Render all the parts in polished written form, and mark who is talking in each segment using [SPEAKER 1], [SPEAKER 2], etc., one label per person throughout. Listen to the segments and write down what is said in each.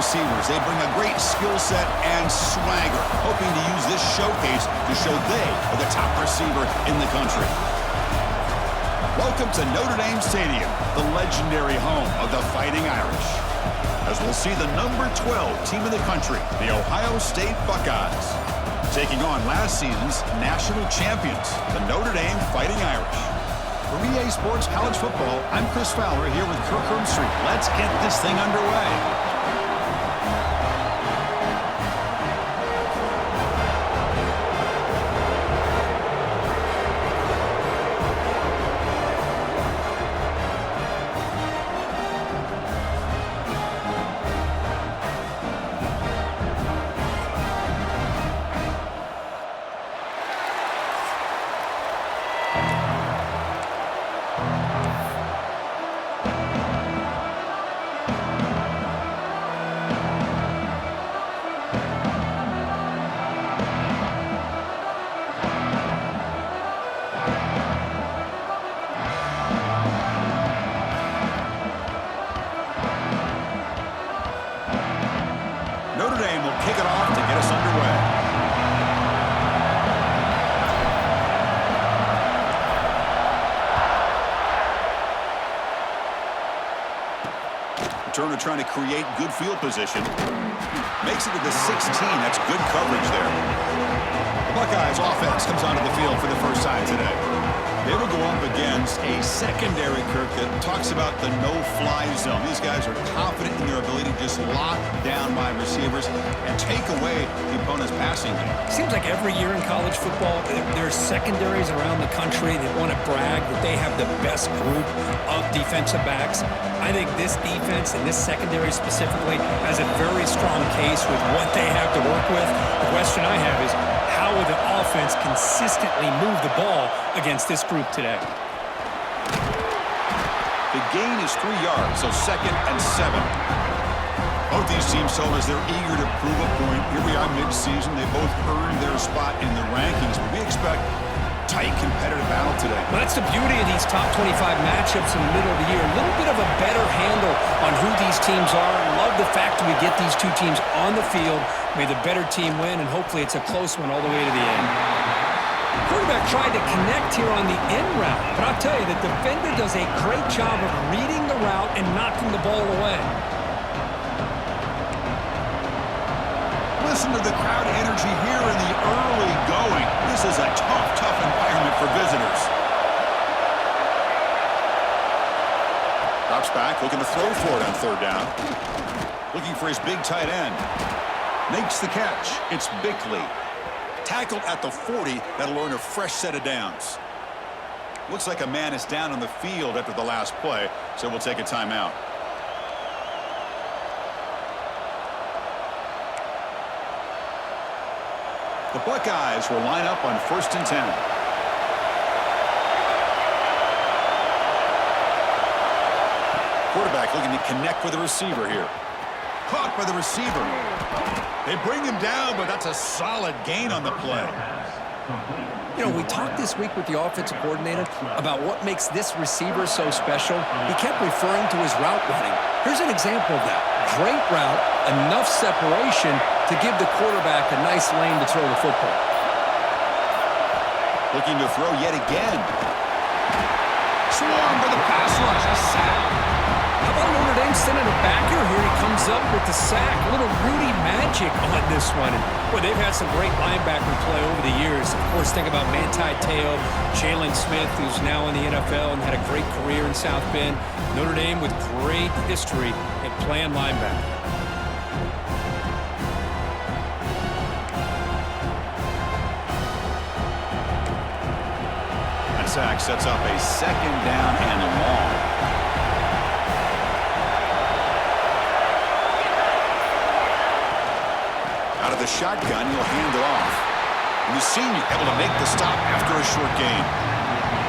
[SPEAKER 1] receivers. They bring a great skill set and swagger, hoping to use this showcase to show they are the top receiver in the country. Welcome to Notre Dame Stadium, the legendary home of the Fighting Irish, as we'll see the number 12 team in the country, the Ohio State Buckeyes, taking on last season's national champions, the Notre Dame Fighting Irish. For EA Sports College Football, I'm Chris Fowler here with Kirk Herbstreit. Let's get this thing underway. Notre Dame will kick it off to get us underway. Turner trying to create good field position. Makes it to the 16. That's good coverage there. The Buckeyes offense comes onto the field for the first time today. They will go up against a secondary, Kirk, that talks about the no-fly zone. These guys are confident in their ability to just lock down my receivers and take away the opponent's passing game.
[SPEAKER 2] Seems like every year in college football, there's secondaries around the country that want to brag that they have the best group of defensive backs. I think this defense and this secondary specifically has a very strong case with what they have to work with. The question I have is, how will the offense consistently move the ball against this group today?
[SPEAKER 1] The gain is 3 yards, so 2nd and 7. Both these teams told us they're eager to prove a point. Here we are mid-season. They both earned their spot in the rankings, but we expect tight competitive battle today.
[SPEAKER 2] Well, that's the beauty of these top 25 matchups in the middle of the year. A little bit of a better handle on who these teams are. Love the fact that we get these two teams on the field. May the better team win, and hopefully it's a close one all the way to the end. Quarterback tried to connect here on the end route, but I'll tell you, the defender does a great job of reading the route and knocking the ball away.
[SPEAKER 1] Listen to the crowd energy here in the early going. This is a tough environment for visitors. Drops back, looking to throw for it on 3rd down. Looking for his big tight end. Makes the catch. It's Bickley. Tackled at the 40. That'll earn a fresh set of downs. Looks like a man is down on the field after the last play, so we'll take a timeout. The Buckeyes will line up on 1st and 10. Quarterback looking to connect with the receiver here. Caught by the receiver. They bring him down, but that's a solid gain on the play.
[SPEAKER 2] You know, we talked this week with the offensive coordinator about what makes this receiver so special. He kept referring to his route running. Here's an example of that. Great route, enough separation to give the quarterback a nice lane to throw the football.
[SPEAKER 1] Looking to throw yet again. Swarm for the pass rush. A sack.
[SPEAKER 2] How about Notre Dame sending a backer here? He comes up with the sack. A little Rudy magic on this one. And, boy, they've had some great linebacker play over the years. Of course, think about Manti Te'o, Jalen Smith, who's now in the NFL and had a great career in South Bend. Notre Dame with great history at playing linebacker.
[SPEAKER 1] That sack sets up a 2nd down and long. Out of the shotgun, he'll hand it off. And the senior able to make the stop after a short gain.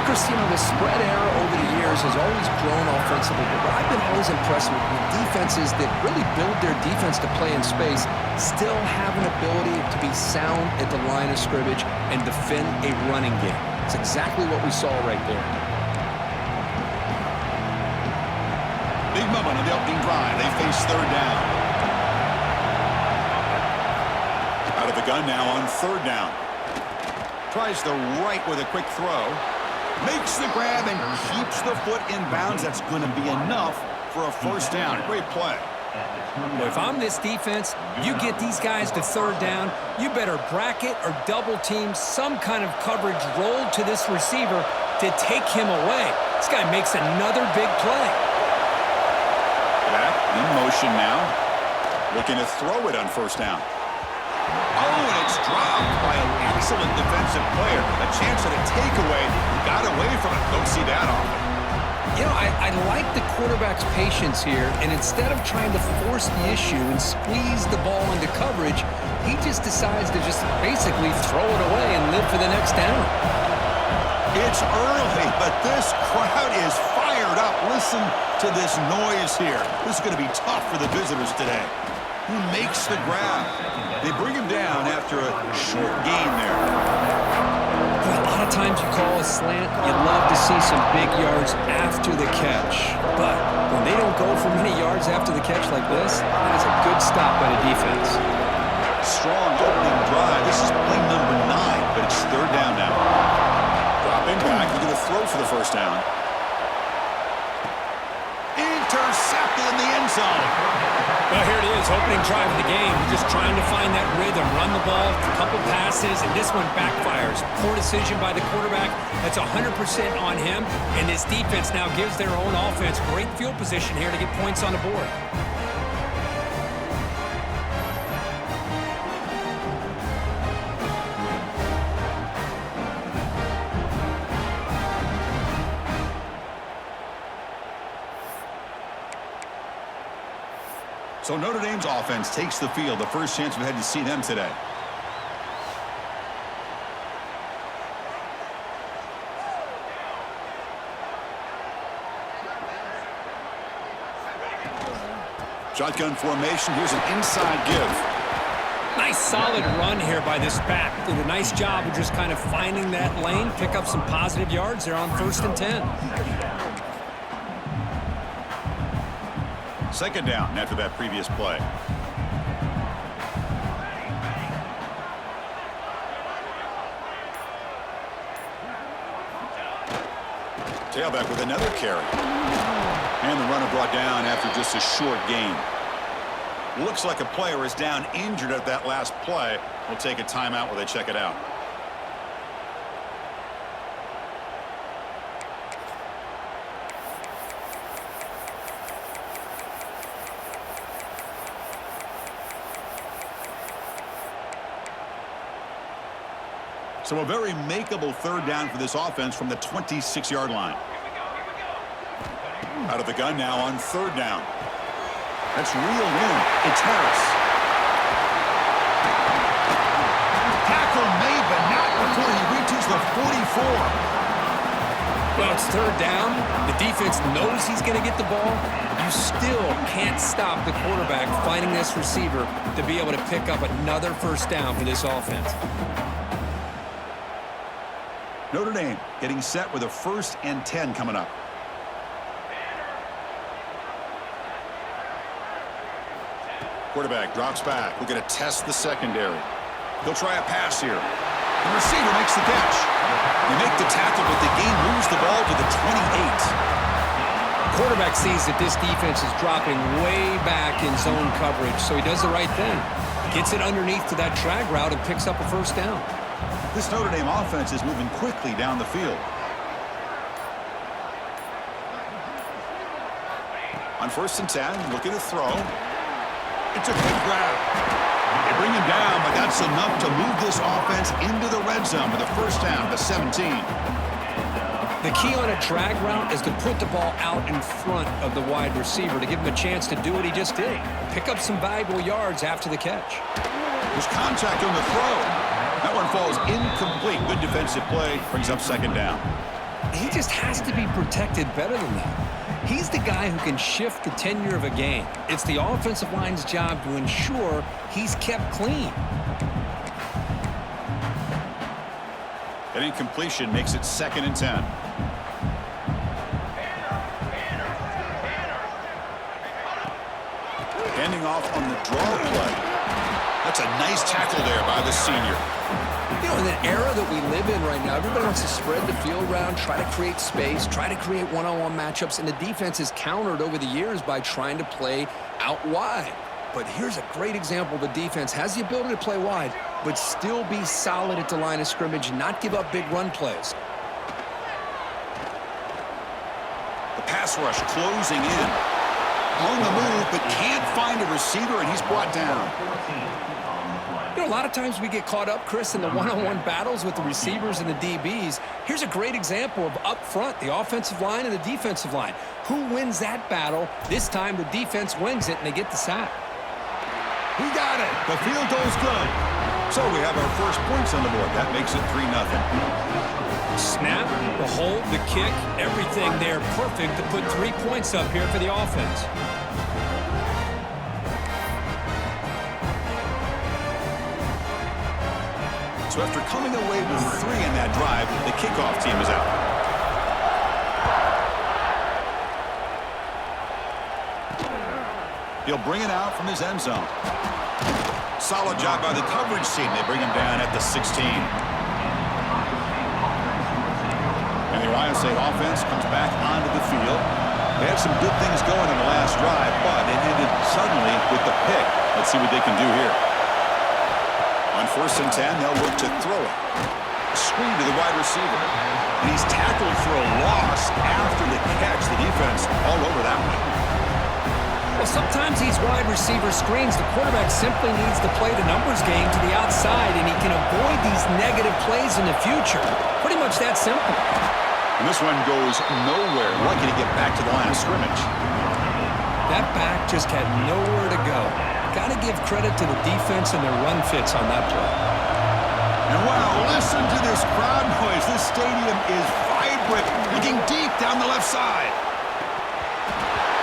[SPEAKER 2] Chris, you know, the spread error over the years has always grown offensively, but what I've been always impressed with defenses that really build their defense to play in space still have an ability to be sound at the line of scrimmage and defend a running game. It's exactly what we saw right there.
[SPEAKER 1] Big moment on the opening drive. They face 3rd down. gun now on third down. Tries the right with a quick throw. Makes the grab and keeps the foot in bounds. That's going to be enough for a first down. Great play.
[SPEAKER 2] Well, if I'm this defense, you get these guys to third down, you better bracket or double team some kind of coverage rolled to this receiver to take him away. This guy makes another big play.
[SPEAKER 1] Back in motion now. Looking to throw it on first down. Oh, and it's dropped by an excellent defensive player. A chance at a takeaway. Got away from it. Don't see that often.
[SPEAKER 2] You know, I like the quarterback's patience here, and instead of trying to force the issue and squeeze the ball into coverage, he just decides to just basically throw it away and live for the next down.
[SPEAKER 1] It's early, but this crowd is fired up. Listen to this noise here. This is going to be tough for the visitors today. Who makes the grab? They bring him down after a short gain there.
[SPEAKER 2] A lot of times you call a slant, you'd love to see some big yards after the catch. But when they don't go for many yards after the catch like this, that is a good stop by the defense.
[SPEAKER 1] Strong opening drive. This is play number 9, but it's third down now. Dropping back, he's going to throw for the first down. Intercepted in the end zone.
[SPEAKER 2] Well, here it is, opening drive of the game. Just trying to find that rhythm, run the ball, a couple passes, and this one backfires. Poor decision by the quarterback. That's 100% on him, and this defense now gives their own offense great field position here to get points on the board.
[SPEAKER 1] So Notre Dame's offense takes the field. The first chance we had to see them today. Shotgun formation. Here's an inside give.
[SPEAKER 2] Nice solid run here by this back. Did a nice job of just kind of finding that lane, pick up some positive yards there on 1st and 10.
[SPEAKER 1] Second down after that previous play. Tailback with another carry. And the runner brought down after just a short gain. Looks like a player is down injured at that last play. We'll take a timeout while they check it out. So a very makeable third down for this offense from the 26-yard line. Out of the gun now on third down. That's reeled in. It's Harris. Tackle made, but not before he reaches the 44.
[SPEAKER 2] Well, it's third down. The defense knows he's going to get the ball. You still can't stop the quarterback finding this receiver to be able to pick up another first down for this offense.
[SPEAKER 1] Notre Dame getting set with a 1st and 10 coming up. Quarterback drops back. We're going to test the secondary. He'll try a pass here. The receiver makes the catch. They make the tackle, but the game moves the ball to the 28.
[SPEAKER 2] Quarterback sees that this defense is dropping way back in zone coverage, so he does the right thing. Gets it underneath to that drag route and picks up a first down.
[SPEAKER 1] This Notre Dame offense is moving quickly down the field. On 1st and 10, looking to throw. It's a quick grab. They bring him down, but that's enough to move this offense into the red zone with a first down to 17.
[SPEAKER 2] The key on a drag route is to put the ball out in front of the wide receiver to give him a chance to do what he just did. Pick up some valuable yards after the catch.
[SPEAKER 1] There's contact on the throw. That one falls incomplete. Good defensive play. Brings up second down.
[SPEAKER 2] He just has to be protected better than that. He's the guy who can shift the tenure of a game. It's the offensive line's job to ensure he's kept clean.
[SPEAKER 1] An incompletion makes it 2nd and 10. Handing off on the draw play. That's a nice tackle there by the senior.
[SPEAKER 2] You know, in the era that we live in right now, everybody wants to spread the field around, try to create space, try to create one-on-one matchups, and the defense is countered over the years by trying to play out wide. But here's a great example. The defense has the ability to play wide, but still be solid at the line of scrimmage and not give up big run plays.
[SPEAKER 1] The pass rush closing in. On the move, but can't find a receiver, and he's brought down.
[SPEAKER 2] You know, a lot of times we get caught up, Chris, in the one-on-one battles with the receivers and the DBs. Here's a great example of up front, the offensive line and the defensive line. Who wins that battle? This time the defense wins it, and they get the sack.
[SPEAKER 1] He got it. The field goal's good. So we have our first points on the board. That makes it 3-0.
[SPEAKER 2] Snap, the hold, the kick, everything there perfect to put 3 points up here for the offense.
[SPEAKER 1] So after coming away with 3 in that drive, the kickoff team is out. He'll bring it out from his end zone. Solid job by the coverage team. They bring him down at the 16. And the Ohio State offense comes back onto the field. They had some good things going in the last drive, but it ended suddenly with the pick. Let's see what they can do here. On 1st and 10, they'll look to throw it. Screen to the wide receiver. And he's tackled for a loss after the catch. The defense all over that one.
[SPEAKER 2] Well, sometimes these wide receiver screens, the quarterback simply needs to play the numbers game to the outside, and he can avoid these negative plays in the future. Pretty much that simple.
[SPEAKER 1] And this one goes nowhere. Lucky to get back to the line of scrimmage.
[SPEAKER 2] That back just had nowhere to go. Got to give credit to the defense and their run fits on that play.
[SPEAKER 1] And wow, listen to this crowd noise. This stadium is vibrant, looking deep down the left side.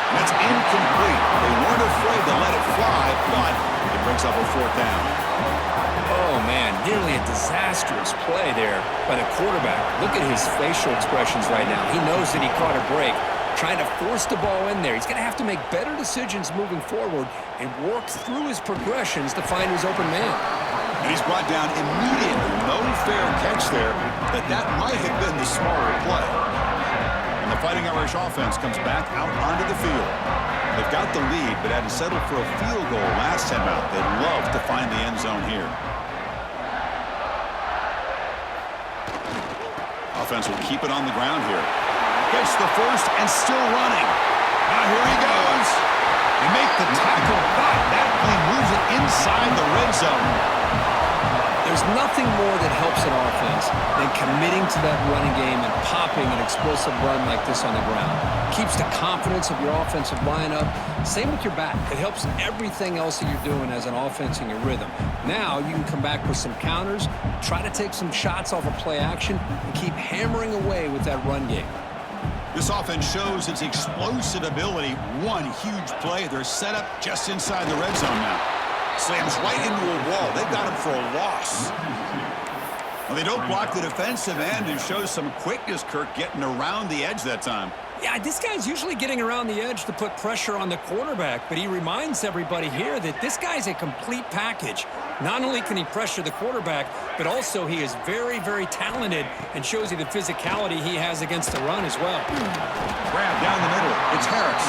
[SPEAKER 1] And that's incomplete. They weren't afraid to let it fly, but it brings up a 4th down.
[SPEAKER 2] Oh, man, nearly a disastrous play there by the quarterback. Look at his facial expressions right now. He knows that he caught a break, trying to force the ball in there. He's going to have to make better decisions moving forward and work through his progressions to find his open man.
[SPEAKER 1] And he's brought down immediately. No fair catch there, but that might have been the smaller play. And the Fighting Irish offense comes back out onto the field. They've got the lead, but had to settle for a field goal last time out. They'd love to find the end zone here. Offense will keep it on the ground here. Gets the first and still running. Now here he goes. They make the tackle, but that play moves it inside the red zone.
[SPEAKER 2] There's nothing more that helps an offense than committing to that running game and popping an explosive run like this on the ground. Keeps the confidence of your offensive lineup. Same with your back. It helps everything else that you're doing as an offense in your rhythm. Now you can come back with some counters, try to take some shots off of play action, and keep hammering away with that run game.
[SPEAKER 1] This offense shows its explosive ability. One huge play. They're set up just inside the red zone now. Slams right into a wall. They've got him for a loss. Well, they don't block the defensive end and show some quickness, Kirk, getting around the edge that time.
[SPEAKER 2] Yeah, this guy's usually getting around the edge to put pressure on the quarterback, but he reminds everybody here that this guy's a complete package. Not only can he pressure the quarterback, but also he is very, very talented and shows you the physicality he has against the run as well.
[SPEAKER 1] Grab down the middle. It's Harris.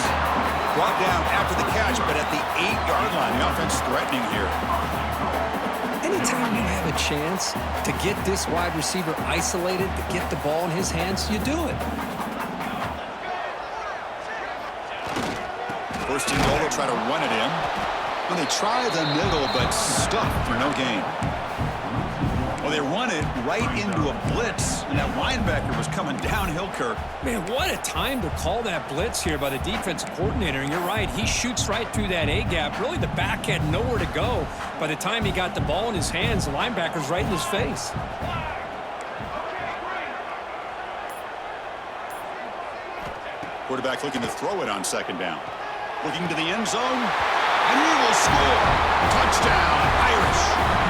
[SPEAKER 1] Brought down after the catch, but at the 8-yard line. The offense threatening here.
[SPEAKER 2] Anytime you have a chance to get this wide receiver isolated, to get the ball in his hands, you do it.
[SPEAKER 1] First and goal, they'll try to run it in. When they try the middle, but stuffed for no gain. Well, they run it right into a blitz, and that linebacker was coming downhill, Kirk.
[SPEAKER 2] Man, what a time to call that blitz here by the defensive coordinator. And you're right, he shoots right through that A-gap. Really, the back had nowhere to go. By the time he got the ball in his hands, the linebacker's right in his face.
[SPEAKER 1] Quarterback looking to throw it on 2nd down. Looking to the end zone, and he will score. Touchdown, Irish.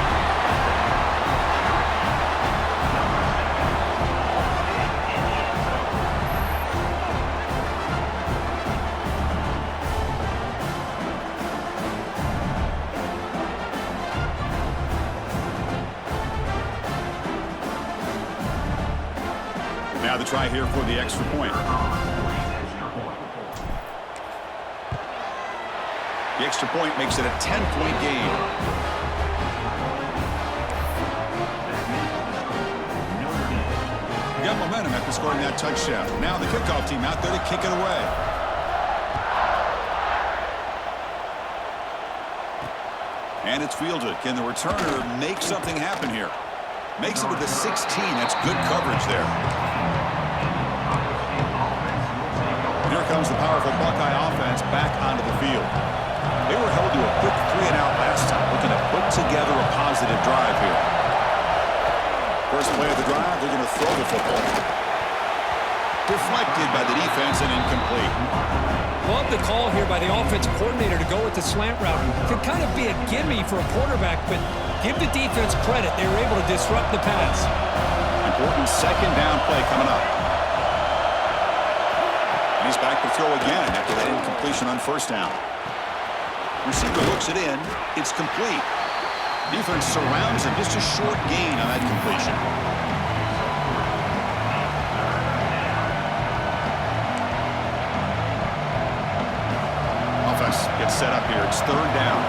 [SPEAKER 1] Now the try here for the extra point. The extra point makes it a 10-point game. Got momentum after scoring that touchdown. Now the kickoff team out there to kick it away. And it's fielded. Can the returner make something happen here? Makes it with the 16. That's good coverage there. Here comes the powerful Buckeye offense back onto the field. They were held to a quick 3-and-out last time, looking to put together a positive drive here. First play of the drive, they're going to throw the football. Deflected by the defense and incomplete.
[SPEAKER 2] Love the call here by the offensive coordinator to go with the slant route. Could kind of be a gimme for a quarterback, but give the defense credit. They were able to disrupt the pass.
[SPEAKER 1] Important second down play coming up. And he's back to throw again after that incompletion on first down. Receiver looks it in. It's complete. Defense surrounds him. Just a short gain on that completion. Offense gets set up here. It's third down.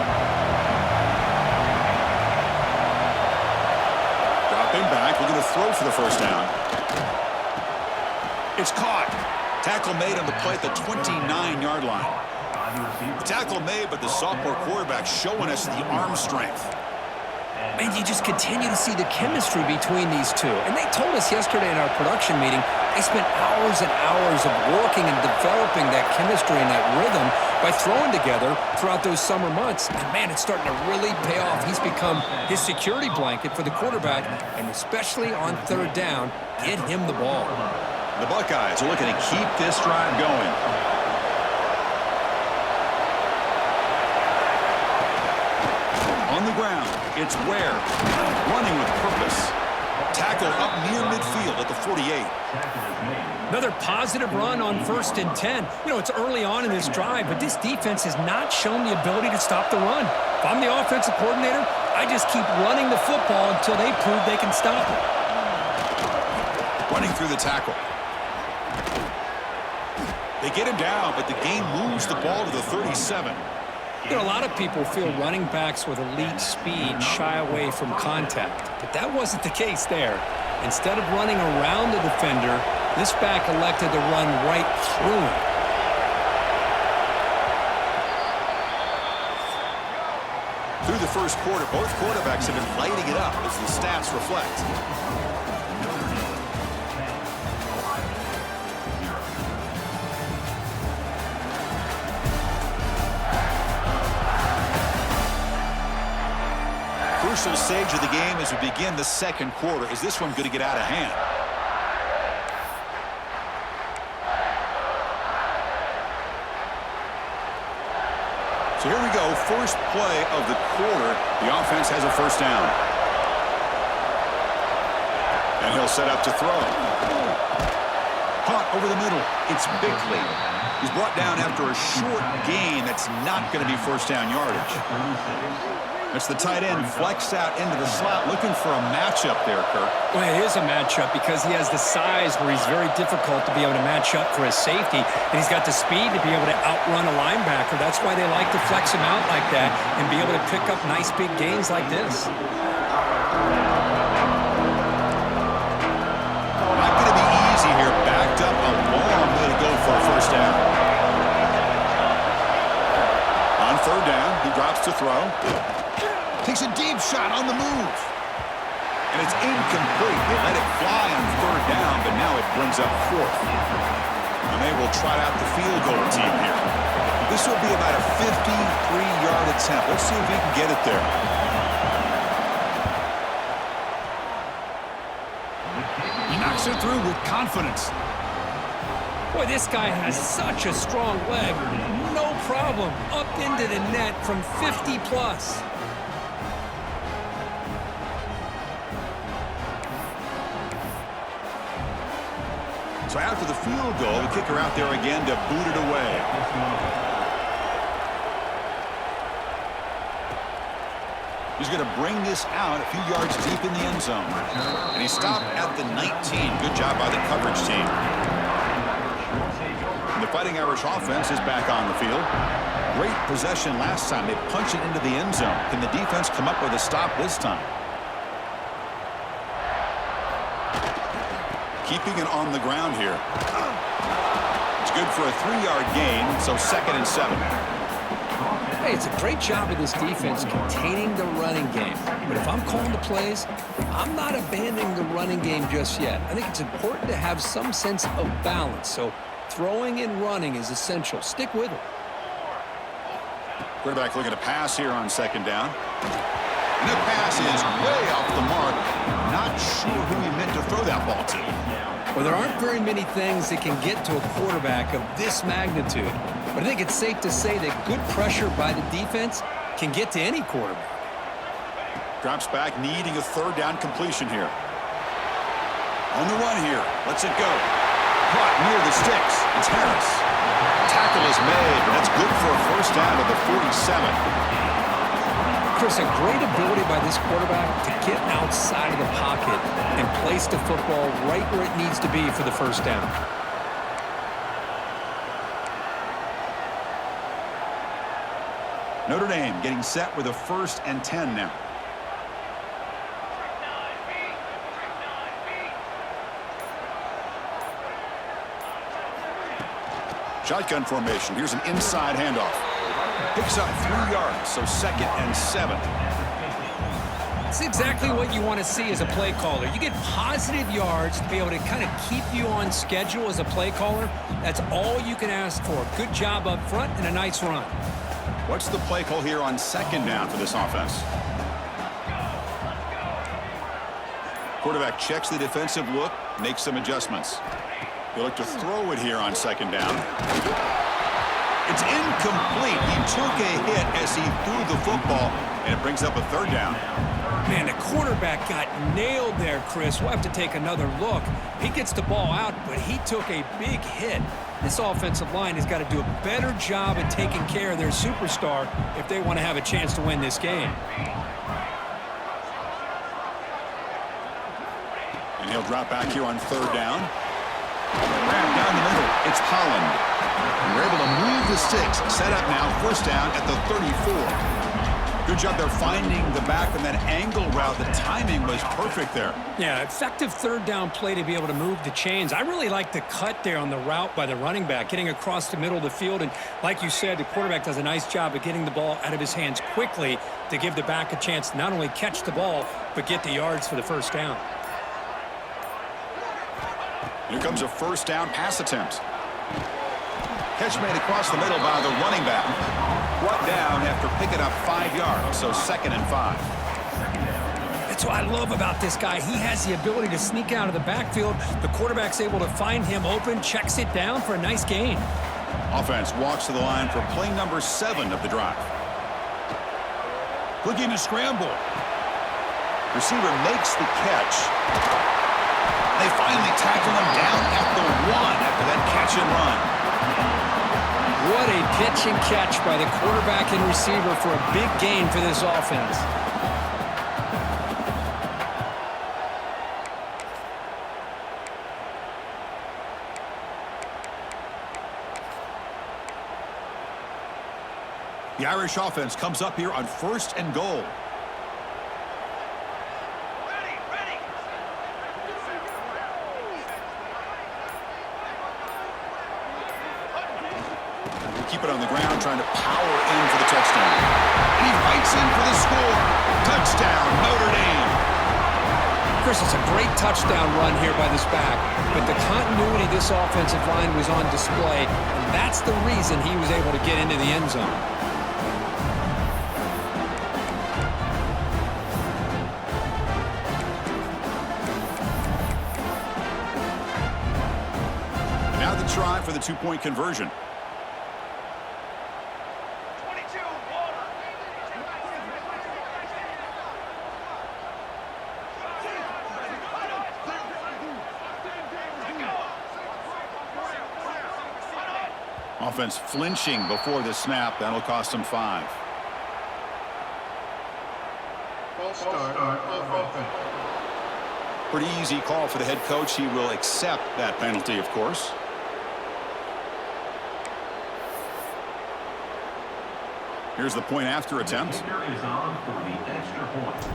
[SPEAKER 1] Dropping back. We're going to throw for the first down. It's caught. Tackle made on the play at the 29-yard line. Tackle made, but the sophomore quarterback showing us the arm strength.
[SPEAKER 2] And you just continue to see the chemistry between these two. And they told us yesterday in our production meeting, they spent hours and hours of working and developing that chemistry and that rhythm by throwing together throughout those summer months. And, man, it's starting to really pay off. He's become his security blanket for the quarterback, and especially on third down, get him the ball.
[SPEAKER 1] The Buckeyes are looking to keep this drive going. On the ground, it's Ware, running with purpose. Tackle up near midfield at the 48.
[SPEAKER 2] Another positive run on 1st and 10. You know, it's early on in this drive, but this defense has not shown the ability to stop the run. If I'm the offensive coordinator, I just keep running the football until they prove they can stop it.
[SPEAKER 1] Running through the tackle. They get him down, but the game moves the ball to the 37.
[SPEAKER 2] You know, a lot of people feel running backs with elite speed shy away from contact, but that wasn't the case there. Instead of running around the defender, this back elected to run right through him.
[SPEAKER 1] Through the first quarter, both quarterbacks have been lighting it up as the stats reflect. Crucial stage of the game as we begin the second quarter. Is this one going to get out of hand? So here we go. First play of the quarter. The offense has a first down. And he'll set up to throw. Caught over the middle. It's Bickley. He's brought down after a short gain. That's not going to be first down yardage. It's the tight end flexed out into the slot, looking for a matchup there, Kirk.
[SPEAKER 2] Well, it is a matchup because he has the size where he's very difficult to be able to match up for his safety, and he's got the speed to be able to outrun a linebacker. That's why they like to flex him out like that and be able to pick up nice big gains like this.
[SPEAKER 1] Not going to be easy here. Backed up, a long way to go for a first down. On third down, he drops to throw. Takes a deep shot on the move. And it's incomplete. They let it fly on third down, but now it brings up fourth. And they will trot out the field goal team here. This will be about a 53-yard attempt. Let's see if he can get it there. He knocks it through with confidence.
[SPEAKER 2] Boy, this guy has such a strong leg. No problem. Up into the net from 50-plus.
[SPEAKER 1] So after the field goal, the kicker out there again to boot it away. He's going to bring this out a few yards deep in the end zone. And he stopped at the 19. Good job by the coverage team. And the Fighting Irish offense is back on the field. Great possession last time. They punched it into the end zone. Can the defense come up with a stop this time? Keeping it on the ground here. It's good for a 3-yard gain, so 2nd and 7.
[SPEAKER 2] Hey, it's a great job of this defense containing the running game. But if I'm calling the plays, I'm not abandoning the running game just yet. I think it's important to have some sense of balance. So throwing and running is essential. Stick with it.
[SPEAKER 1] Quarterback looking to pass here on 2nd down. And the pass is way off the mark. Not sure who he meant to throw that ball to.
[SPEAKER 2] Well, there aren't very many things that can get to a quarterback of this magnitude. But I think it's safe to say that good pressure by the defense can get to any quarterback.
[SPEAKER 1] Drops back, needing a 3rd down completion here. On the run here. Lets it go. Caught near the sticks. It's Harris. Tackle is made. That's good for a 1st down to the 47.
[SPEAKER 2] Chris, a great ability by this quarterback to get outside of the pocket and place the football right where it needs to be for the 1st down.
[SPEAKER 1] Notre Dame getting set with a 1st and 10 now. Shotgun formation. Here's an inside handoff. Picks up 3 yards, so 2nd and 7.
[SPEAKER 2] It's exactly what you want to see as a play caller. You get positive yards to be able to kind of keep you on schedule as a play caller. That's all you can ask for. Good job up front and a nice run.
[SPEAKER 1] What's the play call here on 2nd down for this offense? Quarterback checks the defensive look, makes some adjustments. He'll look to throw it here on 2nd down. It's incomplete. He took a hit as he threw the football, and it brings up a 3rd down.
[SPEAKER 2] Man, the quarterback got nailed there, Chris. We'll have to take another look. He gets the ball out, but he took a big hit. This offensive line has got to do a better job at taking care of their superstar if they want to have a chance to win this game.
[SPEAKER 1] And he'll drop back here on 3rd down. Wrapped down the middle. It's Holland. And we're able to move the sticks. Set up now, 1st down at the 34. Good job there finding the back on that angle route. The timing was perfect there.
[SPEAKER 2] Yeah, effective 3rd down play to be able to move the chains. I really like the cut there on the route by the running back, getting across the middle of the field. And like you said, the quarterback does a nice job of getting the ball out of his hands quickly to give the back a chance to not only catch the ball, but get the yards for the 1st down.
[SPEAKER 1] Here comes a 1st down pass attempt. Catch made across the middle by the running back. Brought down after picking up 5 yards, so 2nd and 5.
[SPEAKER 2] That's what I love about this guy. He has the ability to sneak out of the backfield. The quarterback's able to find him open, checks it down for a nice gain.
[SPEAKER 1] Offense walks to the line for play number 7 of the drive. Looking to scramble. Receiver makes the catch. They finally tackle him down at the 1 after that catch and run.
[SPEAKER 2] What a pitch and catch by the quarterback and receiver for a big gain for this offense.
[SPEAKER 1] The Irish offense comes up here on 1st and goal. Keep it on the ground, trying to power in for the touchdown. And he fights in for the score. Touchdown, Notre Dame.
[SPEAKER 2] Chris, it's a great touchdown run here by this back, but the continuity of this offensive line was on display, and that's the reason he was able to get into the end zone.
[SPEAKER 1] Now the try for the 2-point conversion. Offense flinching before the snap. That'll cost them 5.
[SPEAKER 3] False start offense.
[SPEAKER 1] Pretty easy call for the head coach. He will accept that penalty, of course. Here's the point after attempt.
[SPEAKER 4] Is on for the extra point.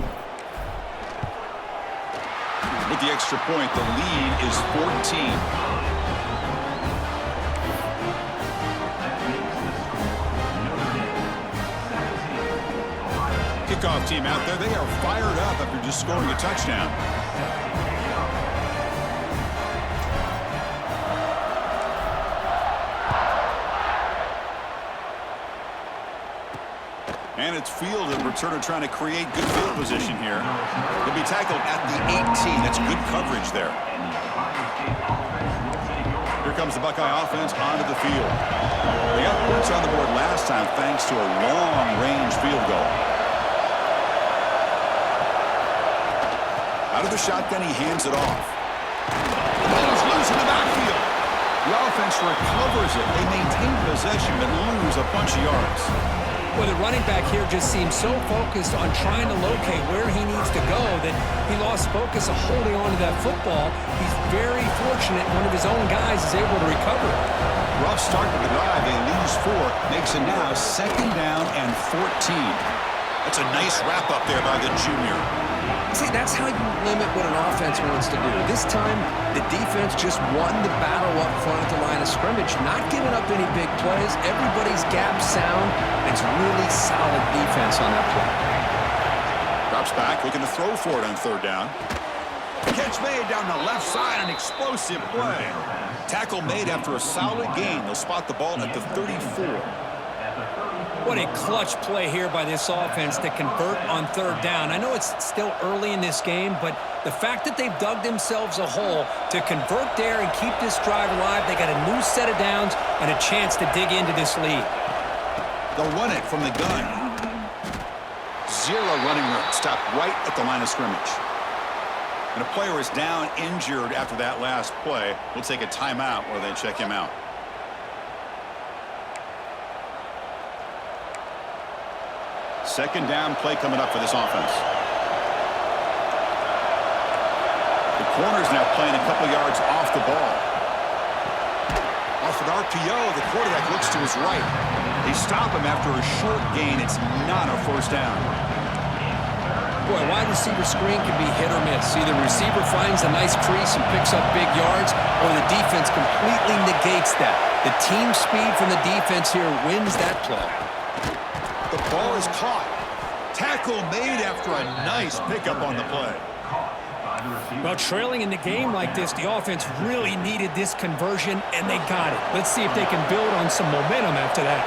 [SPEAKER 1] With the extra point, the lead is 14. Kickoff team out there, they are fired up after just scoring a touchdown. And it's field, and returner trying to create good field position here. He'll be tackled at the 18. That's good coverage there. Here comes the Buckeye offense onto the field. They got points on the board last time thanks to a long-range field goal. Out of the shotgun, he hands it off. The ball is loose in the backfield. The offense recovers it. They maintain possession but lose a bunch of yards.
[SPEAKER 2] Well, the running back here just seems so focused on trying to locate where he needs to go that he lost focus of holding on to that football. He's very fortunate one of his own guys is able to recover it.
[SPEAKER 1] Rough start to the drive. They lose 4. Makes it now 2nd down and 14. That's a nice wrap-up there by the junior.
[SPEAKER 2] See, that's how you limit what an offense wants to do. This time, the defense just won the battle up front at the line of scrimmage, not giving up any big plays. Everybody's gap sound. It's really solid defense on that play.
[SPEAKER 1] Drops back, looking to throw for it on 3rd down. Catch made down the left side, an explosive play. Tackle made after a solid gain. They'll spot the ball at the 34.
[SPEAKER 2] What a clutch play here by this offense to convert on 3rd down. I know it's still early in this game, but the fact that they've dug themselves a hole to convert there and keep this drive alive, they got a new set of downs and a chance to dig into this lead.
[SPEAKER 1] They'll run it from the gun. 0 running room. Stopped right at the line of scrimmage. And a player is down injured after that last play. We'll take a timeout where they check him out. Second down play coming up for this offense. The corner's now playing a couple yards off the ball. Off an RPO, the quarterback looks to his right. They stop him after a short gain. It's not a 1st down.
[SPEAKER 2] Boy, wide receiver screen can be hit or miss. Either receiver finds a nice crease and picks up big yards, or the defense completely negates that. The team speed from the defense here wins that play.
[SPEAKER 1] The ball is caught. Tackle made after a nice pickup on the play.
[SPEAKER 2] Well, trailing in the game like this, the offense really needed this conversion, and they got it. Let's see if they can build on some momentum after that.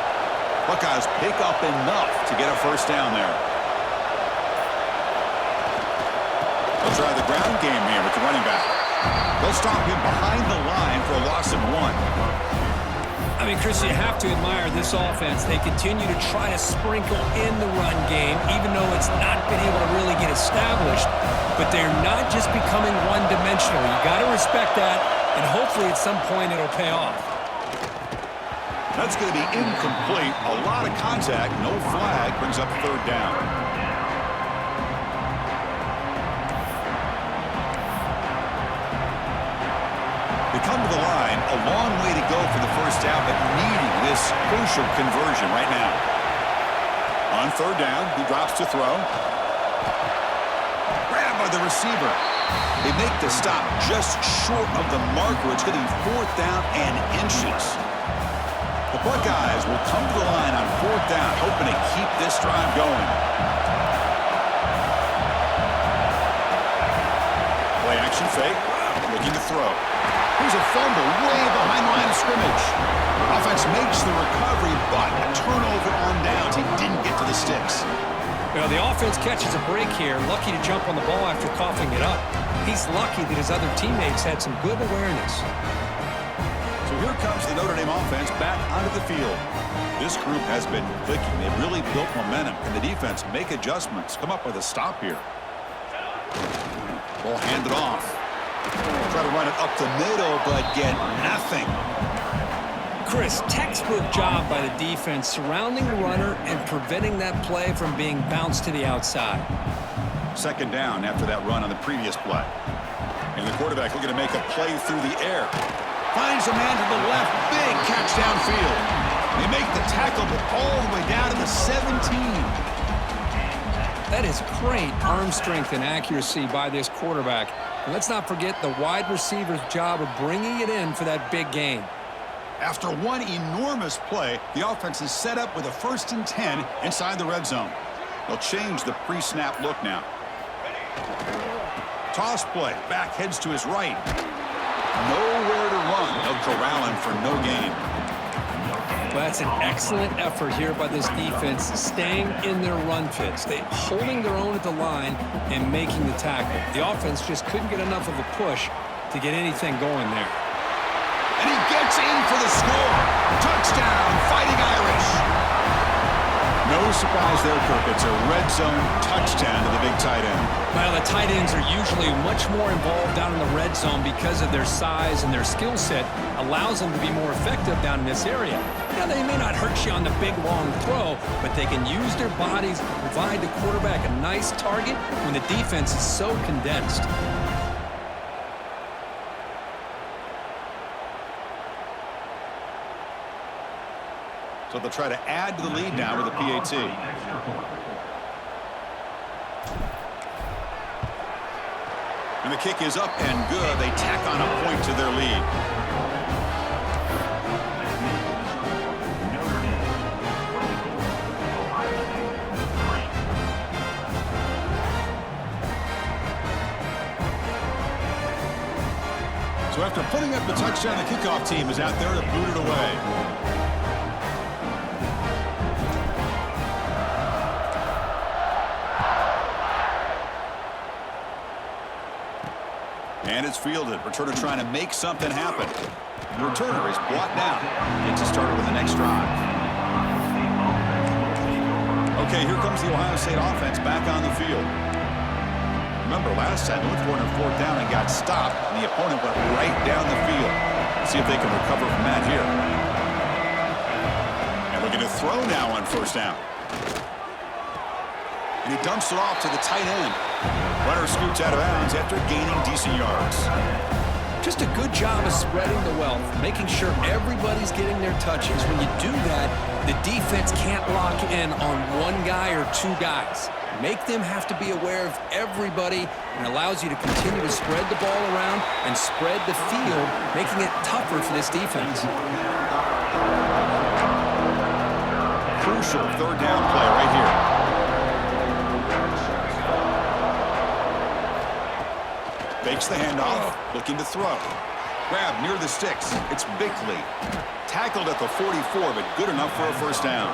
[SPEAKER 1] Buckeyes pick up enough to get a 1st down there. They'll try the ground game here with the running back. They'll stop him behind the line for a loss of 1.
[SPEAKER 2] I mean, Chris, you have to admire this offense. They continue to try to sprinkle in the run game, even though it's not been able to really get established. But they're not just becoming one-dimensional. You got to respect that, and hopefully at some point it'll pay off.
[SPEAKER 1] That's going to be incomplete. A lot of contact, no flag, brings up 3rd down. They come to the line, a long way to go for the 1st down, but needing this crucial conversion right now. On 3rd down, he drops to throw. Grabbed by the receiver. They make the stop just short of the marker. It's getting 4th down and inches. The Buckeyes will come to the line on 4th down, hoping to keep this drive going. Play action fake, looking to throw. Here's a fumble way behind the line of scrimmage. Offense makes the recovery, but a turnover on downs. He didn't get to the sticks.
[SPEAKER 2] Well, the offense catches a break here. Lucky to jump on the ball after coughing it up. He's lucky that his other teammates had some good awareness.
[SPEAKER 1] So here comes the Notre Dame offense back onto the field. This group has been clicking. They've really built momentum. And the defense make adjustments. Come up with a stop here. Ball handed off. Try to run it up the middle, but get nothing.
[SPEAKER 2] Chris, textbook job by the defense surrounding the runner and preventing that play from being bounced to the outside.
[SPEAKER 1] Second down after that run on the previous play. And the quarterback looking to make a play through the air. Finds a man to the left. Big catch downfield. They make the tackle, but all the way down to the 17.
[SPEAKER 2] That is great arm strength and accuracy by this quarterback. And let's not forget the wide receiver's job of bringing it in for that big gain.
[SPEAKER 1] After one enormous play, the offense is set up with a 1st and 10 inside the red zone. They'll change the pre-snap look now. Toss play. Back heads to his right. Nowhere to run. They'll corral him for no gain.
[SPEAKER 2] Well, that's an excellent effort here by this defense, staying in their run fits. They holding their own at the line and making the tackle. The offense just couldn't get enough of a push to get anything going there.
[SPEAKER 1] And he gets in for the score. Touchdown, Fighting Irish. No surprise there, Kirk. It's a red zone touchdown to the big tight end.
[SPEAKER 2] Well, the tight ends are usually much more involved down in the red zone because of their size and their skill set allows them to be more effective down in this area. Now, they may not hurt you on the big, long throw, but they can use their bodies to provide the quarterback a nice target when the defense is so condensed.
[SPEAKER 1] So they'll try to add to the lead now with a PAT. And the kick is up and good. They tack on a point to their lead. So after putting up the touchdown, the kickoff team is out there to boot it away. And it's fielded. Returner trying to make something happen. The returner is brought down. Gets us started with the next drive. Okay, here comes the Ohio State offense back on the field. Remember, last time they went for it on 4th down and got stopped, and the opponent went right down the field. Let's see if they can recover from that here. And looking to throw now on 1st down. And he dumps it off to the tight end. Runner scoots out of bounds after gaining decent yards.
[SPEAKER 2] Just a good job of spreading the wealth, making sure everybody's getting their touches. When you do that, the defense can't lock in on one guy or two guys. Make them have to be aware of everybody and allows you to continue to spread the ball around and spread the field, making it tougher for this defense.
[SPEAKER 1] Crucial 3rd down play right here. Fakes the handoff, looking to throw. Grab near the sticks. It's Bickley. Tackled at the 44, but good enough for a 1st down.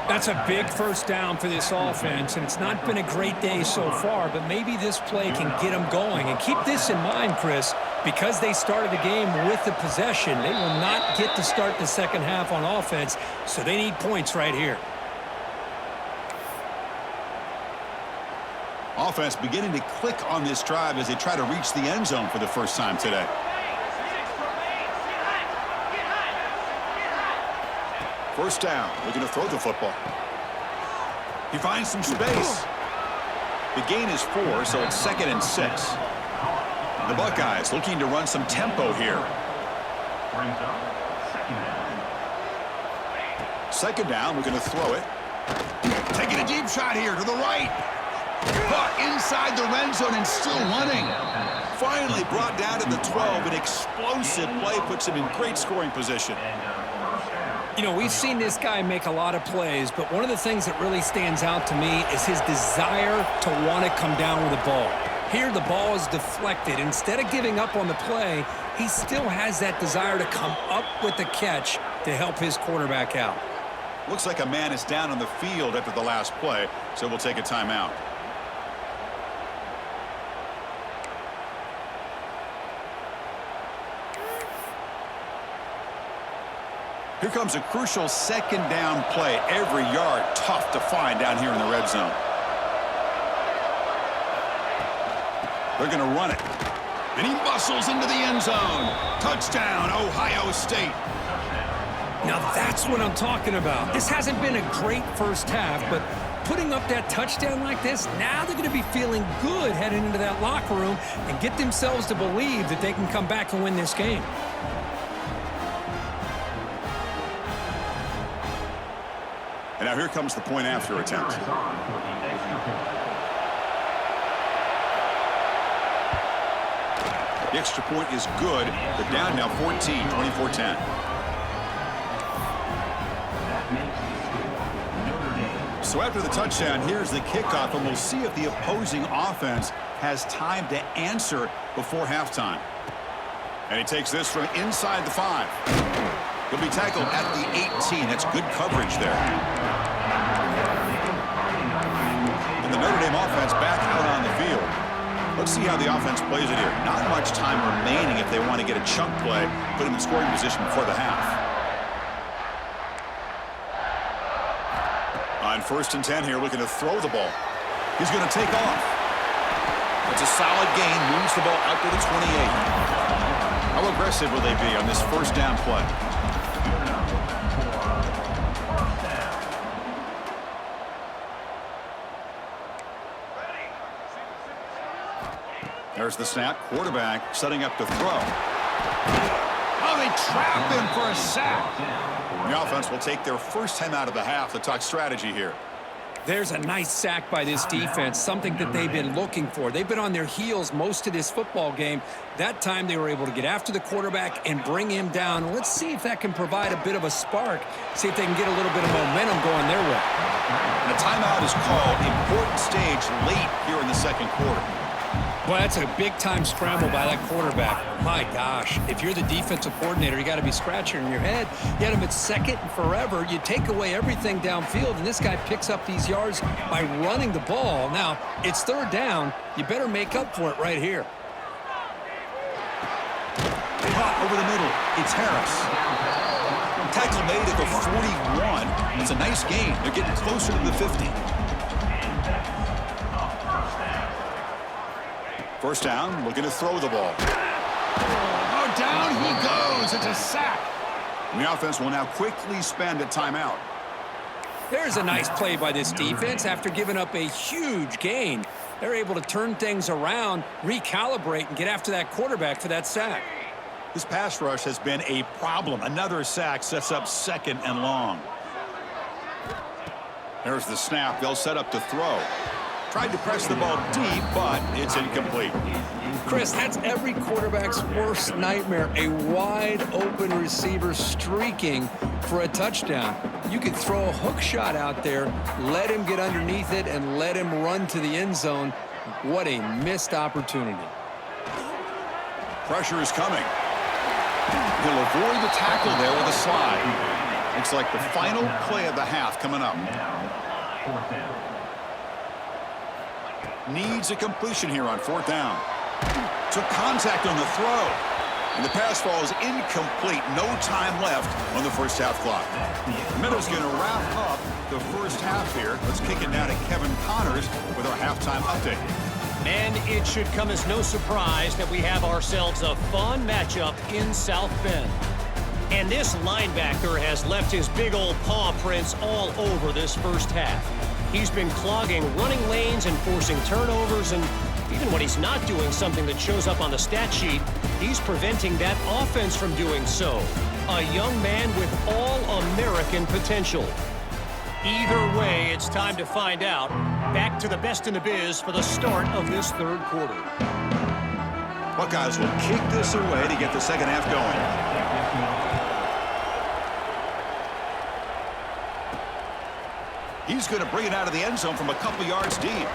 [SPEAKER 2] That's a big 1st down for this offense, and it's not been a great day so far, but maybe this play can get them going. And keep this in mind, Chris, because they started the game with the possession, they will not get to start the second half on offense, so they need points right here.
[SPEAKER 1] Offense beginning to click on this drive as they try to reach the end zone for the first time today. First down, looking to throw the football. He finds some space. The gain is 4, so it's 2nd and 6. The Buckeyes looking to run some tempo here. Second down, looking to throw it. Taking a deep shot here to the right. Caught inside the red zone and still running. Finally brought down to the 12. An explosive play puts him in great scoring position.
[SPEAKER 2] You know, we've seen this guy make a lot of plays, but one of the things that really stands out to me is his desire to want to come down with the ball. Here, the ball is deflected. Instead of giving up on the play, he still has that desire to come up with the catch to help his quarterback out.
[SPEAKER 1] Looks like a man is down on the field after the last play, so we'll take a timeout. Here comes a crucial 2nd down play. Every yard tough to find down here in the red zone. They're going to run it. And he muscles into the end zone. Touchdown, Ohio State.
[SPEAKER 2] Now that's what I'm talking about. This hasn't been a great first half, but putting up that touchdown like this, now they're going to be feeling good heading into that locker room and get themselves to believe that they can come back and win this game.
[SPEAKER 1] And now here comes the point after attempt. The extra point is good. They're down now 14, 24-10. So after the touchdown, here's the kickoff, and we'll see if the opposing offense has time to answer before halftime. And he takes this from inside the 5. He'll be tackled at the 18. That's good coverage there. And the Notre Dame offense back out on the field. Let's see how the offense plays it here. Not much time remaining if they want to get a chunk play, put him in scoring position before the half. On 1st and 10 here, looking to throw the ball. He's going to take off. It's a solid gain, moves the ball out to the 28. How aggressive will they be on this first down play? There's the snap. Quarterback setting up to throw. Oh, they trap him for a sack. The offense will take their first time out of the half to talk strategy here.
[SPEAKER 2] There's a nice sack by this defense, something that they've been looking for. They've been on their heels most of this football game. That time they were able to get after the quarterback and bring him down. Let's see if that can provide a bit of a spark, see if they can get a little bit of momentum going their way.
[SPEAKER 1] And a timeout is called. Important stage late here in the second quarter.
[SPEAKER 2] Boy, that's a big-time scramble by that quarterback. My gosh, if you're the defensive coordinator, you got to be scratching your head. You had him at second and forever. You take away everything downfield, and this guy picks up these yards by running the ball. Now, it's 3rd down. You better make up for it right here.
[SPEAKER 1] Caught over the middle. It's Harris. Tackle made at the 41. It's a nice gain. They're getting closer to the 50. First down, looking to throw the ball. Oh, down he goes. It's a sack. And the offense will now quickly spend a timeout.
[SPEAKER 2] There's a nice play by this defense after giving up a huge gain. They're able to turn things around, recalibrate, and get after that quarterback for that sack.
[SPEAKER 1] This pass rush has been a problem. Another sack sets up 2nd and long. There's the snap. They'll set up to throw. Tried to press the ball deep, but it's incomplete.
[SPEAKER 2] Chris, that's every quarterback's worst nightmare, a wide-open receiver streaking for a touchdown. You could throw a hook shot out there, let him get underneath it, and let him run to the end zone. What a missed opportunity.
[SPEAKER 1] Pressure is coming. He'll avoid the tackle there with a slide. Looks like the final play of the half coming up. Needs a completion here on 4th down. Took contact on the throw. And the pass falls incomplete. No time left on the first half clock. Meadow's going to wrap up the first half here. Let's kick it now to Kevin Connors with our halftime update.
[SPEAKER 5] And it should come as no surprise that we have ourselves a fun matchup in South Bend. And this linebacker has left his big old paw prints all over this first half. He's been clogging running lanes and forcing turnovers, and even when he's not doing something that shows up on the stat sheet, he's preventing that offense from doing so. A young man with all-American potential. Either way, it's time to find out. Back to the best in the biz for the start of this third quarter.
[SPEAKER 1] Buckeyes will kick this away to get the second half going. He's going to bring it out of the end zone from a couple yards deep.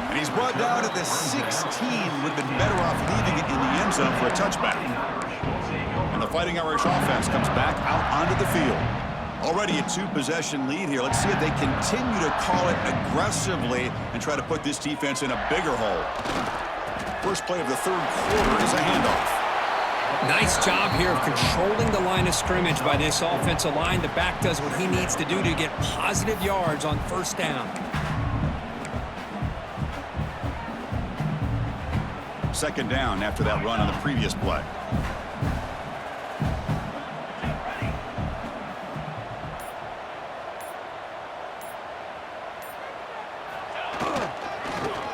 [SPEAKER 1] And he's brought down at the 16. Would have been better off leaving it in the end zone for a touchback. And the Fighting Irish offense comes back out onto the field. Already a 2-possession lead here. Let's see if they continue to call it aggressively and try to put this defense in a bigger hole. First play of the third quarter is a handoff.
[SPEAKER 2] Nice job here of controlling the line of scrimmage by this offensive line. The back does what he needs to do to get positive yards on first down.
[SPEAKER 1] Second down after that run on the previous play.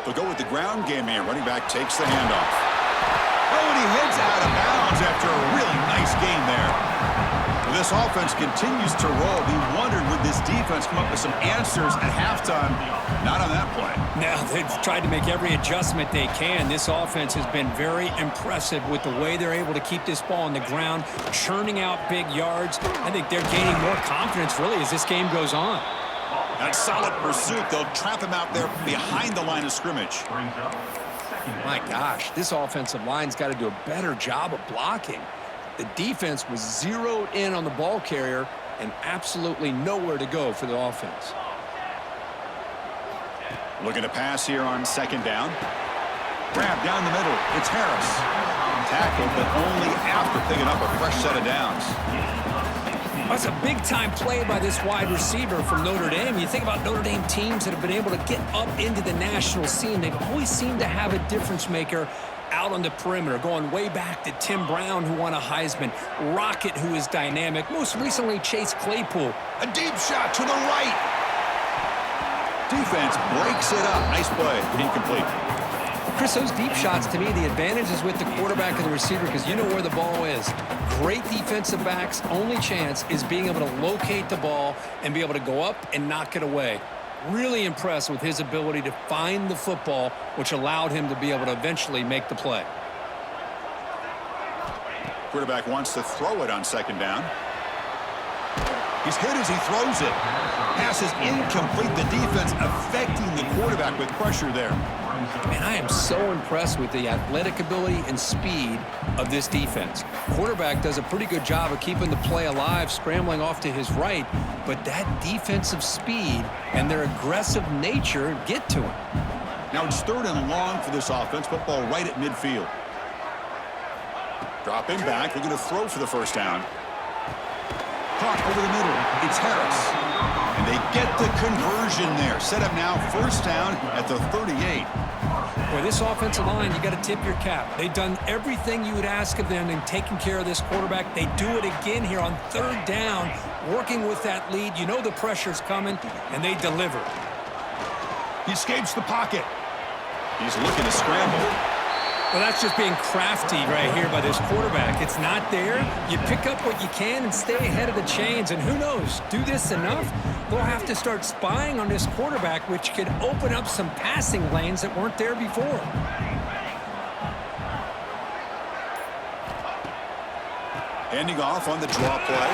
[SPEAKER 1] They'll go with the ground game here. Running back takes the handoff. Oh, and he heads out of bounds after a really nice game there. Well, this offense continues to roll. We wondered, would this defense come up with some answers at halftime? Not on that play.
[SPEAKER 2] Now, they've tried to make every adjustment they can. This offense has been very impressive with the way they're able to keep this ball on the ground, churning out big yards. I think they're gaining more confidence, really, as this game goes on.
[SPEAKER 1] That solid pursuit. They'll trap him out there behind the line of scrimmage.
[SPEAKER 2] My gosh, this offensive line's got to do a better job of blocking. The defense was zeroed in on the ball carrier and absolutely nowhere to go for the offense.
[SPEAKER 1] Looking to pass here on second down. Grab down the middle. It's Harris. Tackled, but only after picking up a fresh set of downs.
[SPEAKER 2] That's a big-time play by this wide receiver from Notre Dame. You think about Notre Dame teams that have been able to get up into the national scene. They've always seemed to have a difference maker out on the perimeter, going way back to Tim Brown, who won a Heisman, Rocket, who is dynamic, most recently Chase Claypool.
[SPEAKER 1] A deep shot to the right. Defense breaks it up. Nice play, but incomplete.
[SPEAKER 2] Chris, those deep shots, to me, the advantage is with the quarterback and the receiver because you know where the ball is. Great defensive backs' only chance is being able to locate the ball and be able to go up and knock it away. Really impressed with his ability to find the football, which allowed him to be able to eventually make the play.
[SPEAKER 1] Quarterback wants to throw it on second down. He's hit as he throws it. Pass is incomplete. The defense affecting the quarterback with pressure there.
[SPEAKER 2] And I am so impressed with the athletic ability and speed of this defense. Quarterback does a pretty good job of keeping the play alive, scrambling off to his right, but that defensive speed and their aggressive nature get to him.
[SPEAKER 1] Now it's third and long for this offense. Football right at midfield. Dropping back, looking to throw for the first down. Caught over the middle. It's Harris. And they get the conversion there. Set up now first down at the 38.
[SPEAKER 2] Boy, this offensive line, you got to tip your cap. They've done everything you would ask of them in taking care of this quarterback. They do it again here on third down, working with that lead. You know the pressure's coming, and they deliver.
[SPEAKER 1] He escapes the pocket. He's looking to scramble.
[SPEAKER 2] Well, that's just being crafty right here by this quarterback. It's not there. You pick up what you can and stay ahead of the chains. And who knows, do this enough, they'll have to start spying on this quarterback, which could open up some passing lanes that weren't there before.
[SPEAKER 1] Handing off on the draw play.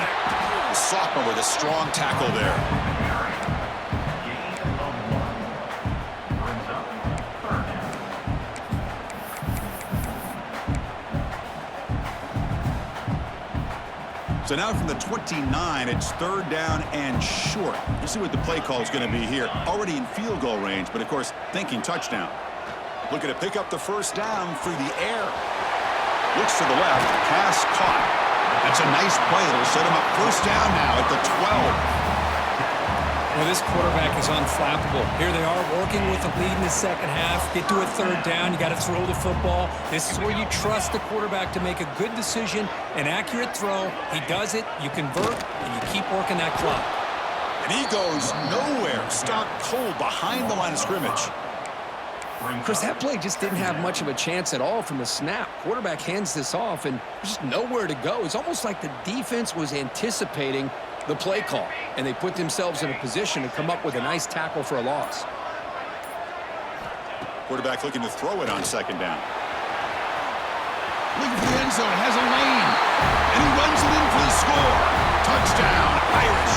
[SPEAKER 1] The sophomore with a strong tackle there. So now from the 29, it's third down and short. Let's see what the play call is going to be here. Already in field goal range, but of course, thinking touchdown. Looking to pick up the first down through the air. Looks to the left, pass caught. That's a nice play that'll set him up first down now at the 12.
[SPEAKER 2] Well, this quarterback is unflappable. Here they are working with the lead in the second half. Get to a third down. You got to throw the football. This is where you trust the quarterback to make a good decision, an accurate throw. He does it, you convert, and you keep working that clock.
[SPEAKER 1] And he goes nowhere. Stopped cold behind the line of scrimmage.
[SPEAKER 2] Chris, that play just didn't have much of a chance at all from the snap. Quarterback hands this off, and there's just nowhere to go. It's almost like the defense was anticipating the play call, and they put themselves in a position to come up with a nice tackle for a loss.
[SPEAKER 1] Quarterback looking to throw it on second down. Looking for the end zone, has a lane, and he runs it in for the score. Touchdown, Irish.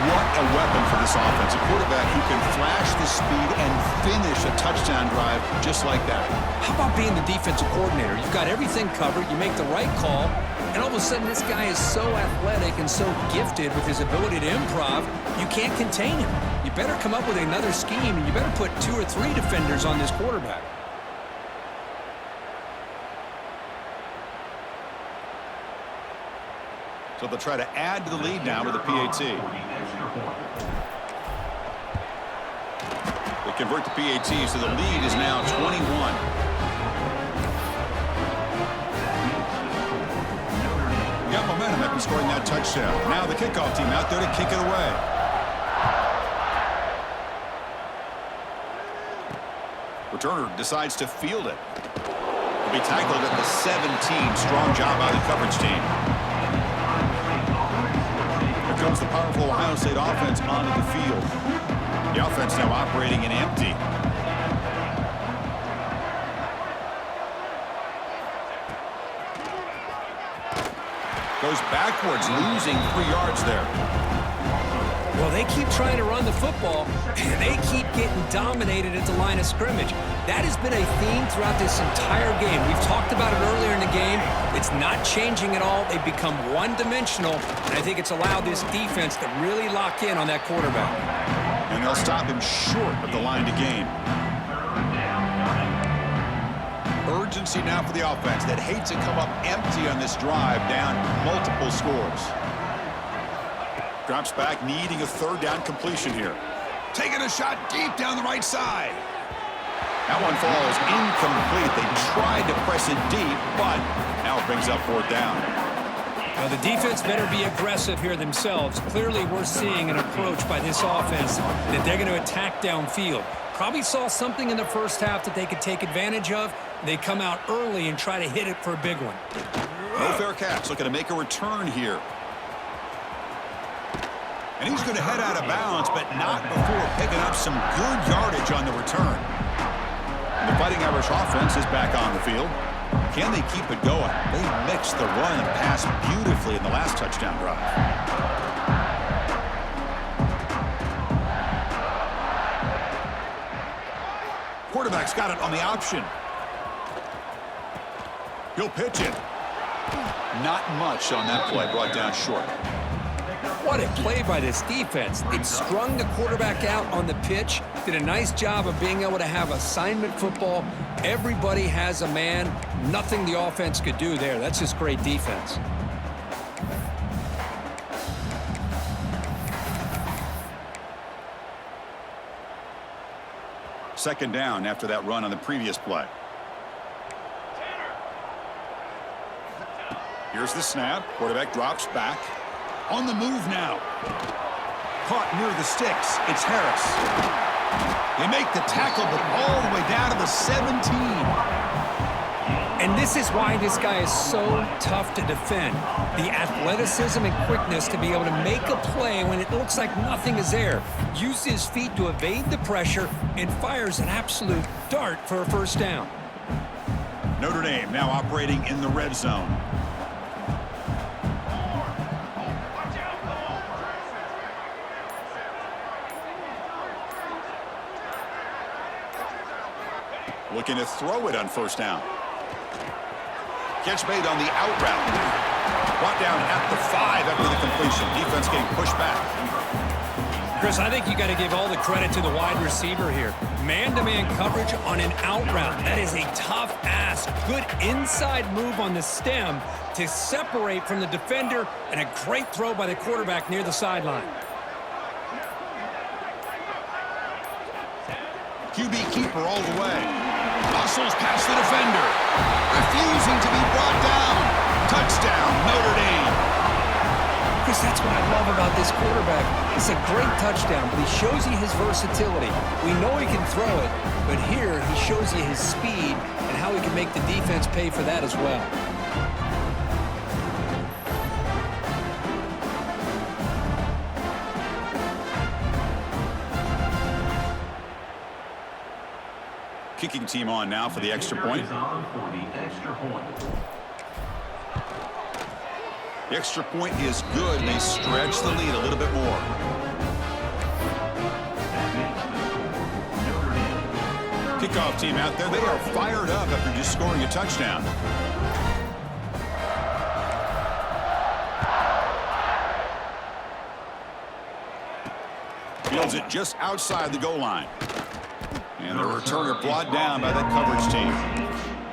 [SPEAKER 1] What a weapon for this offense. A quarterback who can flash the speed and finish a touchdown drive just like that.
[SPEAKER 2] How about being the defensive coordinator? You've got everything covered, you make the right call, and all of a sudden this guy is so athletic and so gifted with his ability to improv, you can't contain him. You better come up with another scheme, and you better put 2 or 3 defenders on this quarterback.
[SPEAKER 1] So they'll try to add to the lead now with a PAT. They convert the PAT, so the lead is now 21. Got momentum after scoring that touchdown. Now the kickoff team out there to kick it away. Returner decides to field it. He'll be tackled at the 17. Strong job by the coverage team. Here comes the powerful Ohio State offense onto the field. The offense now operating in empty. Goes backwards, losing 3 yards there.
[SPEAKER 2] Well, they keep trying to run the football, and they keep getting dominated at the line of scrimmage. That has been a theme throughout this entire game. We've talked about it earlier in the game. It's not changing at all. They've become one-dimensional, and I think it's allowed this defense to really lock in on that quarterback.
[SPEAKER 1] And they'll stop him short of the line to gain. Urgency now for the offense that hates to come up empty on this drive, down multiple scores. Drops back, needing a 3rd down completion here. Taking a shot deep down the right side. That one falls incomplete. They tried to press it deep, but now it brings up 4th down.
[SPEAKER 2] Now, the defense better be aggressive here themselves. Clearly, we're seeing an approach by this offense that they're going to attack downfield. Probably saw something in the first half that they could take advantage of. They come out early and try to hit it for a big one.
[SPEAKER 1] No fair catch, looking to make a return here. And he's going to head out of bounds, but not before picking up some good yardage on the return. And the Fighting Irish offense is back on the field. Can they keep it going? They mixed the run and pass beautifully in the last touchdown drive. Quarterback's got it on the option. He'll pitch it. Not much on that play, brought down short.
[SPEAKER 2] What a play by this defense. They strung the quarterback out on the pitch, did a nice job of being able to have assignment football. Everybody has a man. Nothing the offense could do there. That's just great defense.
[SPEAKER 1] Second down after that run on the previous play. Here's the snap. Quarterback drops back. On the move now. Caught near the sticks. It's Harris. They make the tackle, but all the way down to the 17.
[SPEAKER 2] And this is why this guy is so tough to defend. The athleticism and quickness to be able to make a play when it looks like nothing is there. Uses his feet to evade the pressure and fires an absolute dart for a 1st down.
[SPEAKER 1] Notre Dame now operating in the red zone. Looking to throw it on 1st down. Catch made on the out route. Brought down at the 5 after the completion. Defense getting pushed back.
[SPEAKER 2] Chris, I think you got to give all the credit to the wide receiver here. Man-to-man coverage on an out route. That is a tough ask. Good inside move on the stem to separate from the defender, and a great throw by the quarterback near the sideline.
[SPEAKER 1] QB keeper all the way. Muscles past the defender. Refusing to be brought down. Touchdown, Notre Dame.
[SPEAKER 2] Chris, that's what I love about this quarterback. It's a great touchdown, but he shows you his versatility. We know he can throw it, but here he shows you his speed and how he can make the defense pay for that as well.
[SPEAKER 1] Kicking team on now for the extra point. The extra point is good, and they stretch the lead a little bit more. Kickoff team out there. They are fired up after just scoring a touchdown. Fields it just outside the goal line. And the returner brought down by that coverage team.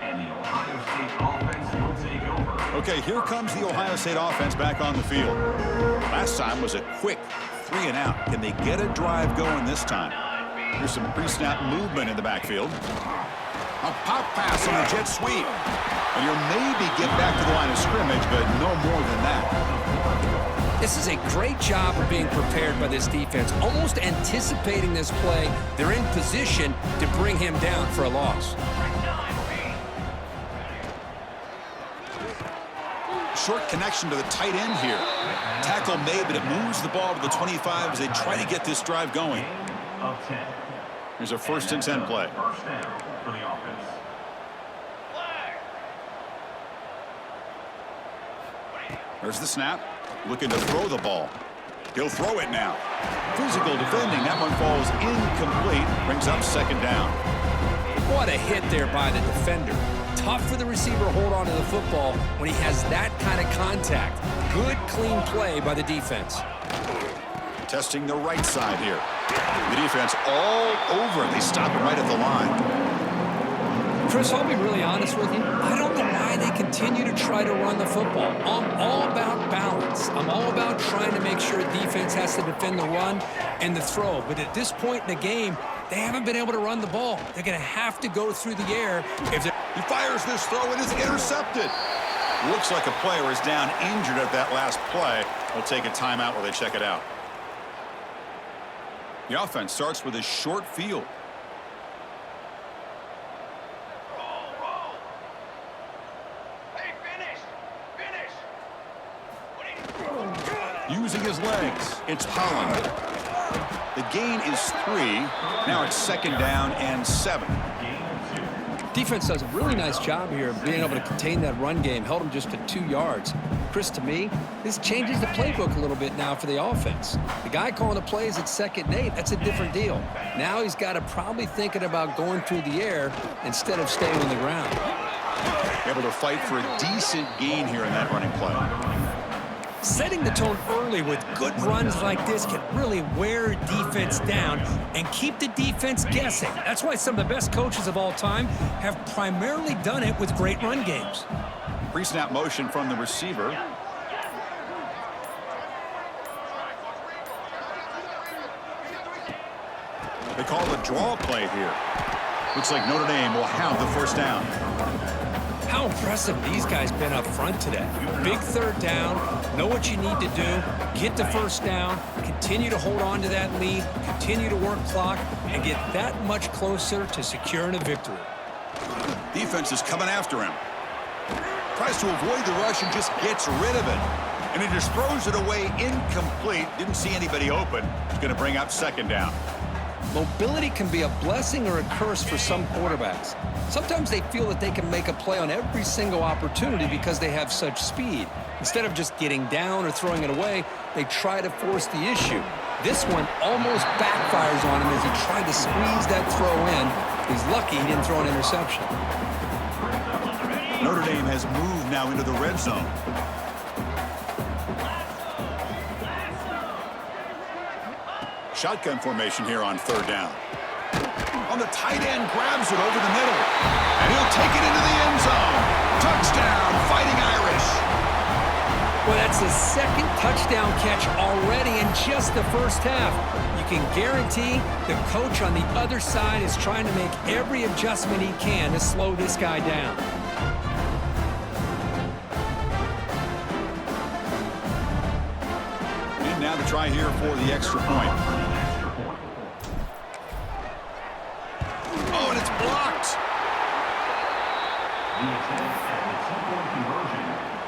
[SPEAKER 4] And the Ohio State offense will take over.
[SPEAKER 1] Okay, here comes the Ohio State offense back on the field. Last time was a quick 3-and-out. Can they get a drive going this time? Here's some pre-snap movement in the backfield. A pop pass on a jet sweep. And you'll maybe get back to the line of scrimmage, but no more than that.
[SPEAKER 2] This is a great job of being prepared by this defense, almost anticipating this play. They're in position to bring him down for a loss.
[SPEAKER 1] Short connection to the tight end here. Tackle made, but it moves the ball to the 25 as they try to get this drive going. Here's a 1st and 10 play.
[SPEAKER 4] First down for the offense.
[SPEAKER 1] There's the snap. Looking to throw the ball. He'll throw it now. Physical defending. That one falls incomplete. Brings up 2nd down.
[SPEAKER 2] What a hit there by the defender. Tough for the receiver to hold on to the football when he has that kind of contact. Good, clean play by the defense.
[SPEAKER 1] Testing the right side here. The defense all over it. They stop it right at the line.
[SPEAKER 2] Chris, I'll be really honest with you. I don't know why they continue to try to run the football. I'm all about balance. I'm all about trying to make sure defense has to defend the run and the throw. But at this point in the game, they haven't been able to run the ball. They're going to have to go through the air.
[SPEAKER 1] He fires this throw and it's intercepted. Looks like a player is down injured at that last play. They'll take a timeout while they check it out. The offense starts with a short field. Using his legs, it's Holland. The gain is 3. Now it's 2nd down and 7.
[SPEAKER 2] Defense does a really nice job here of being able to contain that run game. Held them just to 2 yards. Chris, to me, this changes the playbook a little bit now for the offense. The guy calling the plays at 2nd and 8, that's a different deal. Now he's got to probably thinking about going through the air instead of staying on the ground.
[SPEAKER 1] Able to fight for a decent gain here in that running play.
[SPEAKER 2] Setting the tone early with good runs like this can really wear defense down and keep the defense guessing. That's why some of the best coaches of all time have primarily done it with great run games.
[SPEAKER 1] Pre-snap motion from the receiver. They call the draw play here. Looks like Notre Dame will have the 1st down.
[SPEAKER 2] How impressive these guys been up front today. Big 3rd down, know what you need to do, get the 1st down, continue to hold on to that lead, continue to work clock, and get that much closer to securing a victory.
[SPEAKER 1] Defense is coming after him. Tries to avoid the rush and just gets rid of it. And he just throws it away incomplete. Didn't see anybody open. It's going to bring up 2nd down.
[SPEAKER 2] Mobility can be a blessing or a curse for some quarterbacks. Sometimes they feel that they can make a play on every single opportunity because they have such speed. Instead of just getting down or throwing it away, they try to force the issue. This one almost backfires on him as he tried to squeeze that throw in. He's lucky he didn't throw an interception.
[SPEAKER 1] Notre Dame has moved now into the red zone. Shotgun formation here on 3rd down. On the tight end, grabs it over the middle. And he'll take it into the end zone. Touchdown, Fighting Irish.
[SPEAKER 2] Well, that's his 2nd touchdown catch already in just the 1st half. You can guarantee the coach on the other side is trying to make every adjustment he can to slow this guy down.
[SPEAKER 1] And now to try here for the extra point. Oh, and it's blocked.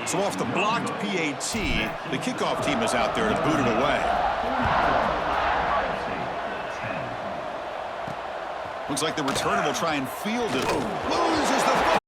[SPEAKER 1] So off the blocked PAT, the kickoff team is out there to boot it away. Looks like the returner will try and field it. Loses the football.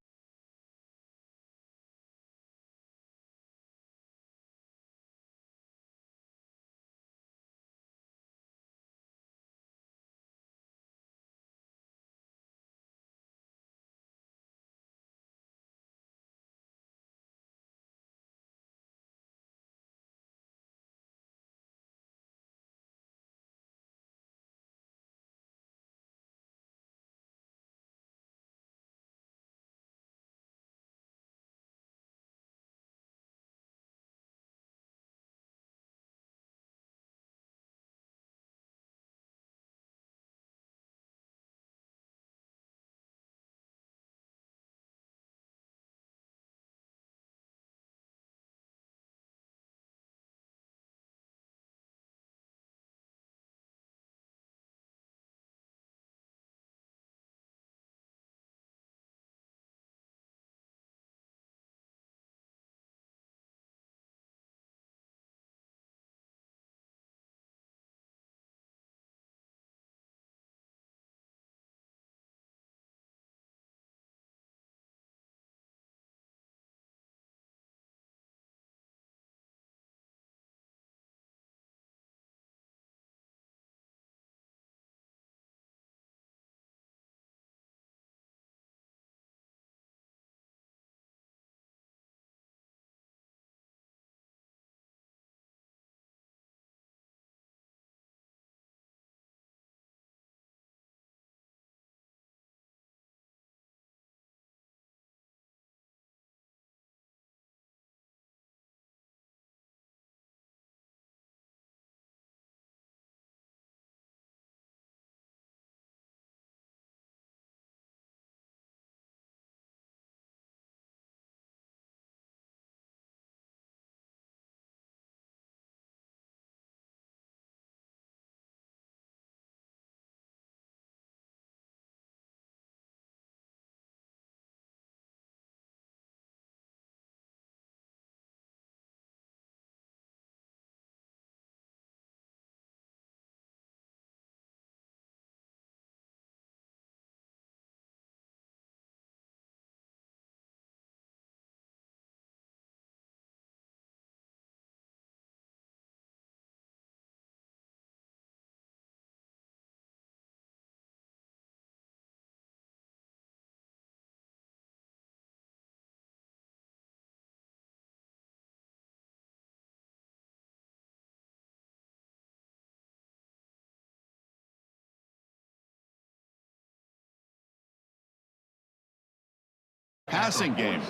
[SPEAKER 1] passing game.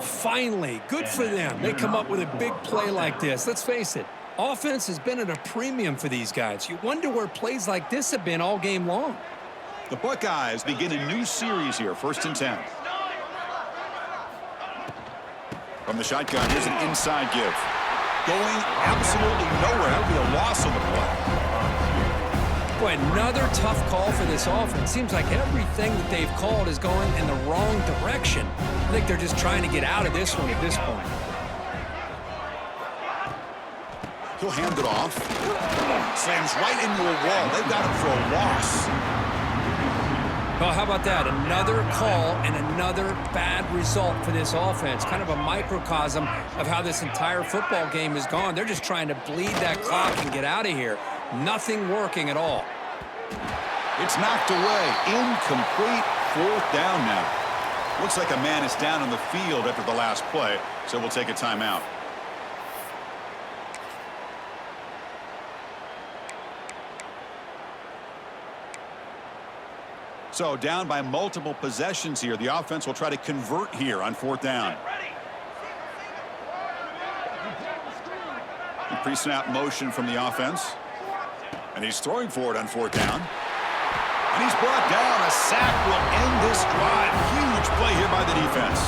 [SPEAKER 2] Finally, good for them. They come up with a big play like this. Let's face it, offense has been at a premium for these guys. You wonder where plays like this have been all game long.
[SPEAKER 1] The Buckeyes begin a new series here, 1st and 10. From the shotgun, here's an inside give. Going absolutely nowhere. That would be a loss on the play.
[SPEAKER 2] Boy, another tough call for this offense. Seems like everything that they've called is going in the wrong direction. I think they're just trying to get out of this one at this point.
[SPEAKER 1] He'll hand it off. Slams right into a wall. They've got him for a loss.
[SPEAKER 2] Well, how about that? Another call and another bad result for this offense. Kind of a microcosm of how this entire football game has gone. They're just trying to bleed that clock and get out of here. Nothing working at all.
[SPEAKER 1] It's knocked away. Incomplete. 4th down now. Looks like a man is down on the field after the last play, so we'll take a timeout. So down by multiple possessions here. The offense will try to convert here on 4th down. Pre-snap motion from the offense. And he's throwing for it on 4th down. And he's brought down. A sack will end this drive. Huge play here by the defense.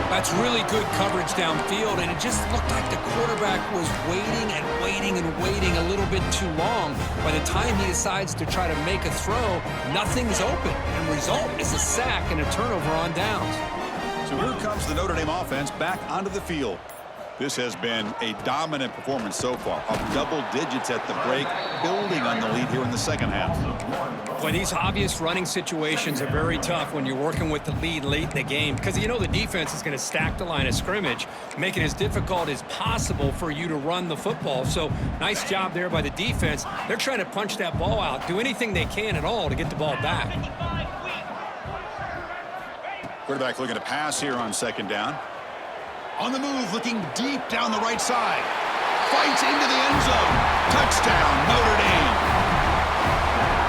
[SPEAKER 2] That's really good coverage downfield, and it just looked like the quarterback was waiting and waiting and waiting a little bit too long. By the time he decides to try to make a throw, nothing's open. And result is a sack and a turnover on downs.
[SPEAKER 1] So here comes the Notre Dame offense back onto the field. This has been a dominant performance so far, up double digits at the break, building on the lead here in the second half.
[SPEAKER 2] Well, these obvious running situations are very tough when you're working with the lead late in the game, because you know the defense is going to stack the line of scrimmage, make it as difficult as possible for you to run the football. So nice job there by the defense. They're trying to punch that ball out, do anything they can at all to get the ball back.
[SPEAKER 1] Quarterback looking to pass here on 2nd down. On the move, looking deep down the right side. Fights into the end zone. Touchdown, Notre Dame.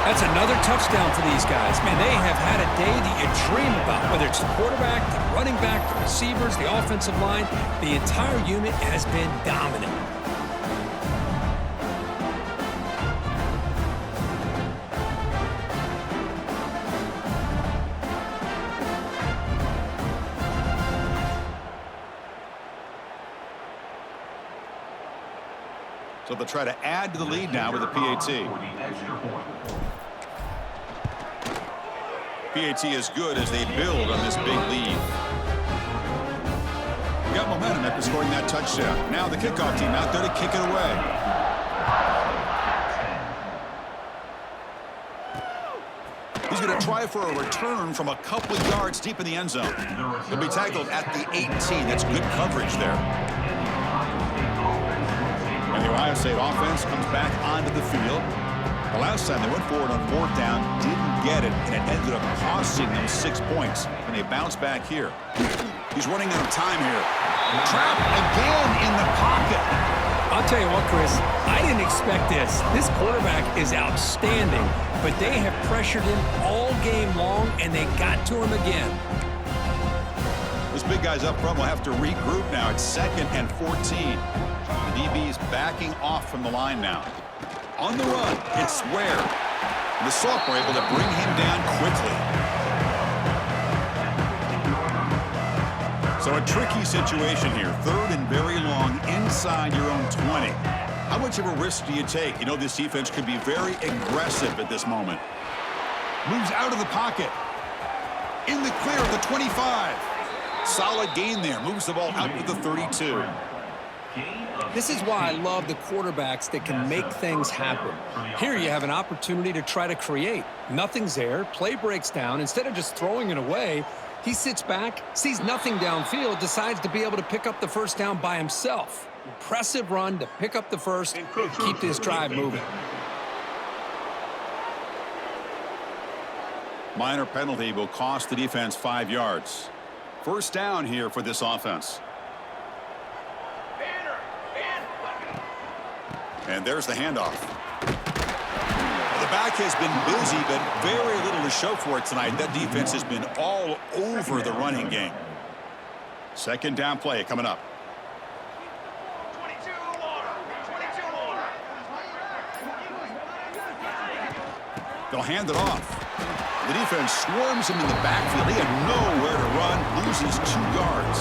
[SPEAKER 2] That's another touchdown for these guys. Man, they have had a day that you dream about, whether it's the quarterback, the running back, the receivers, the offensive line. The entire unit has been dominant.
[SPEAKER 1] So they'll try to add to the lead now with a PAT. PAT is good as they build on this big lead. We got momentum after scoring that touchdown. Now the kickoff team out there to kick it away. He's going to try for a return from a couple of yards deep in the end zone. He'll be tackled at the 18. That's good coverage there. And the Ohio State offense comes back onto the field. The last time they went forward on 4th down, didn't get it, and it ended up costing them 6 points. And they bounce back here. He's running out of time here. Trapped again in the pocket.
[SPEAKER 2] I'll tell you what, Chris, I didn't expect this. This quarterback is outstanding, but they have pressured him all game long, and they got to him again.
[SPEAKER 1] This big guy's up front will have to regroup now. It's 2nd and 14. The DB's backing off from the line now. On the run, it's Ware. The sophomore able to bring him down quickly. So a tricky situation here. 3rd and very long inside your own 20. How much of a risk do you take? You know this defense could be very aggressive at this moment. Moves out of the pocket. In the clear of the 25. Solid gain there. Moves the ball out to the 32.
[SPEAKER 2] This is why I love the quarterbacks that can make things happen. Here you have an opportunity to try to create. Nothing's there. Play breaks down. Instead of just throwing it away, he sits back, sees nothing downfield, decides to be able to pick up the first down by himself. Impressive run to pick up the first, keep this drive moving.
[SPEAKER 1] Minor penalty will cost the defense 5 yards. 1st down here for this offense. And there's the handoff. The The back has been busy, but very little to show for it tonight. That defense has been all over the running game. Second down play coming up. They'll hand it off. The defense swarms him in the backfield. He had nowhere to run, loses 2 yards.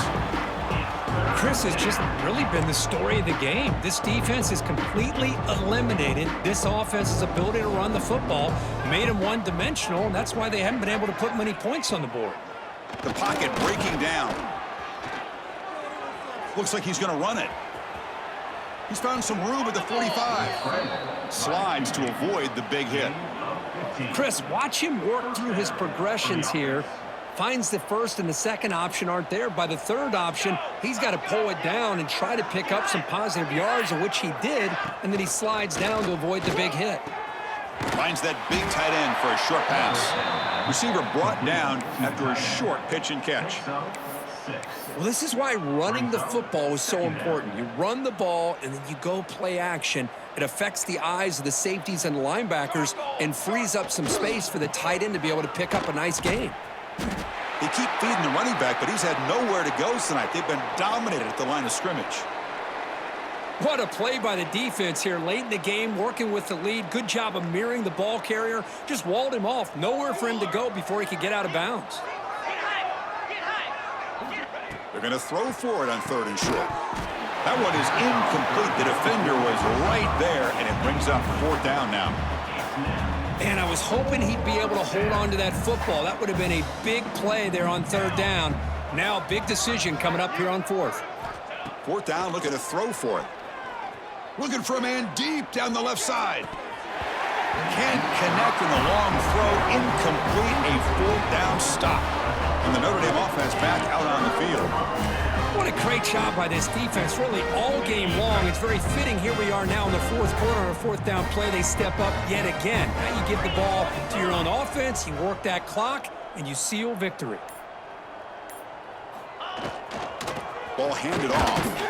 [SPEAKER 2] Chris, has just really been the story of the game. This defense has completely eliminated this offense's ability to run the football, made them one-dimensional, and that's why they haven't been able to put many points on the board.
[SPEAKER 1] The pocket breaking down. Looks like he's going to run it. He's found some room at the 45. Slides to avoid the big hit.
[SPEAKER 2] Chris, watch him work through his progressions here. Finds the first and the second option aren't there. By the third option, he's got to pull it down and try to pick up some positive yards, of which he did, and then he slides down to avoid the big hit.
[SPEAKER 1] Finds that big tight end for a short pass. Receiver brought down after a short pitch and catch.
[SPEAKER 2] Well, this is why running the football is so important. You run the ball, and then you go play action. It affects the eyes of the safeties and linebackers and frees up some space for the tight end to be able to pick up a nice game.
[SPEAKER 1] They keep feeding the running back, but he's had nowhere to go tonight. They've been dominated at the line of scrimmage.
[SPEAKER 2] What a play by the defense here late in the game, working with the lead. Good job of mirroring the ball carrier. Just walled him off. Nowhere for him to go before he could get out of bounds.
[SPEAKER 1] They're going to throw for it on 3rd and short. That one is incomplete. The defender was right there, and it brings up 4th down now.
[SPEAKER 2] And I was hoping he'd be able to hold on to that football. That would have been a big play there on 3rd down. Now a big decision coming up here on 4th.
[SPEAKER 1] 4th down, looking to throw for it. Looking for a man deep down the left side. Can't connect in the long throw. Incomplete, a 4th down stop. And the Notre Dame offense back out on the field.
[SPEAKER 2] What a great job by this defense, really all game long. It's very fitting. Here we are now in the 4th quarter on a 4th down play. They step up yet again. Now you give the ball to your own offense, you work that clock, and you seal victory.
[SPEAKER 1] Ball handed off.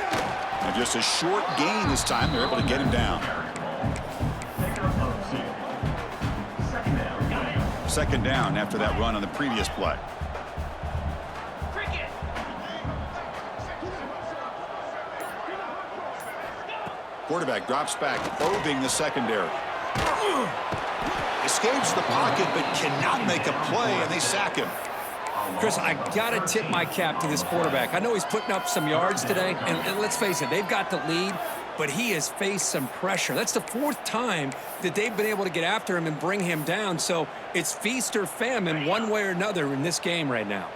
[SPEAKER 1] And just a short gain this time. They're able to get him down. 2nd down after that run on the previous play. Quarterback drops back, probing the secondary. Escapes the pocket, but cannot make a play, and they sack him.
[SPEAKER 2] Chris, I got to tip my cap to this quarterback. I know he's putting up some yards today, and let's face it, they've got the lead, but he has faced some pressure. That's the 4th time that they've been able to get after him and bring him down, so it's feast or famine one way or another in this game right now.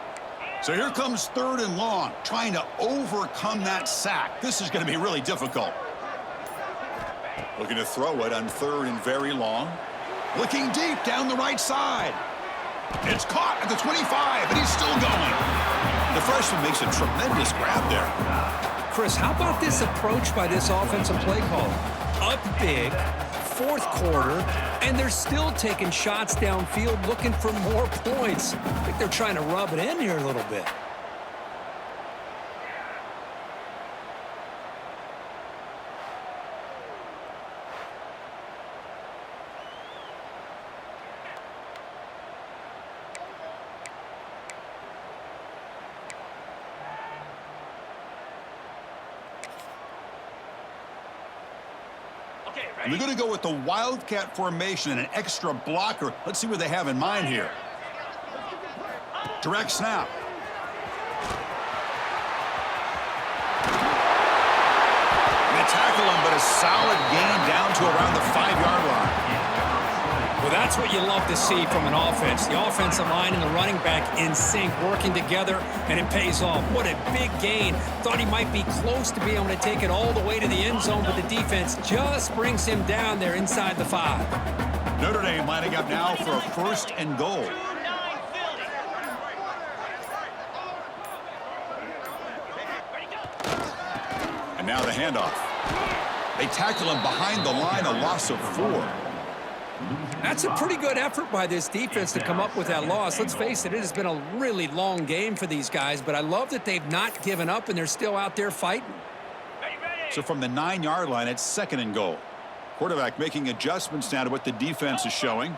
[SPEAKER 1] So here comes 3rd and long, trying to overcome that sack. This is going to be really difficult. Looking to throw it on 3rd and very long. Looking deep down the right side. It's caught at the 25, and he's still going. The freshman makes a tremendous grab there.
[SPEAKER 2] Chris, how about this approach by this offensive play caller? Up big, 4th quarter, and they're still taking shots downfield looking for more points. I think they're trying to rub it in here a little bit.
[SPEAKER 1] And they're going to go with the Wildcat formation and an extra blocker. Let's see what they have in mind here. Direct snap. They tackle him, but a solid gain down to around the 5-yard line.
[SPEAKER 2] Well, that's what you love to see from an offense. The offensive line and the running back in sync, working together, and it pays off. What a big gain. Thought he might be close to being able to take it all the way to the end zone, but the defense just brings him down there inside the 5.
[SPEAKER 1] Notre Dame lining up now for a 1st and goal. And now the handoff. They tackle him behind the line, a loss of 4.
[SPEAKER 2] That's a pretty good effort by this defense to come up with that loss. Let's face it, it has been a really long game for these guys, but I love that they've not given up and they're still out there fighting.
[SPEAKER 1] So from the 9-yard line, it's 2nd and goal. Quarterback making adjustments now to what the defense is showing.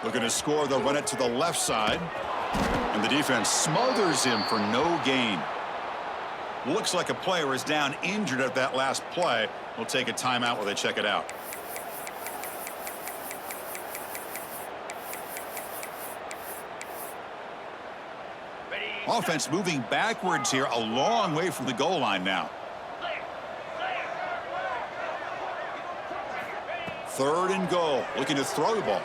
[SPEAKER 1] Looking to score, they'll run it to the left side. And the defense smothers him for no gain. Looks like a player is down injured at that last play. We'll take a timeout while they check it out. Offense moving backwards here, a long way from the goal line now. Third and goal, looking to throw the ball.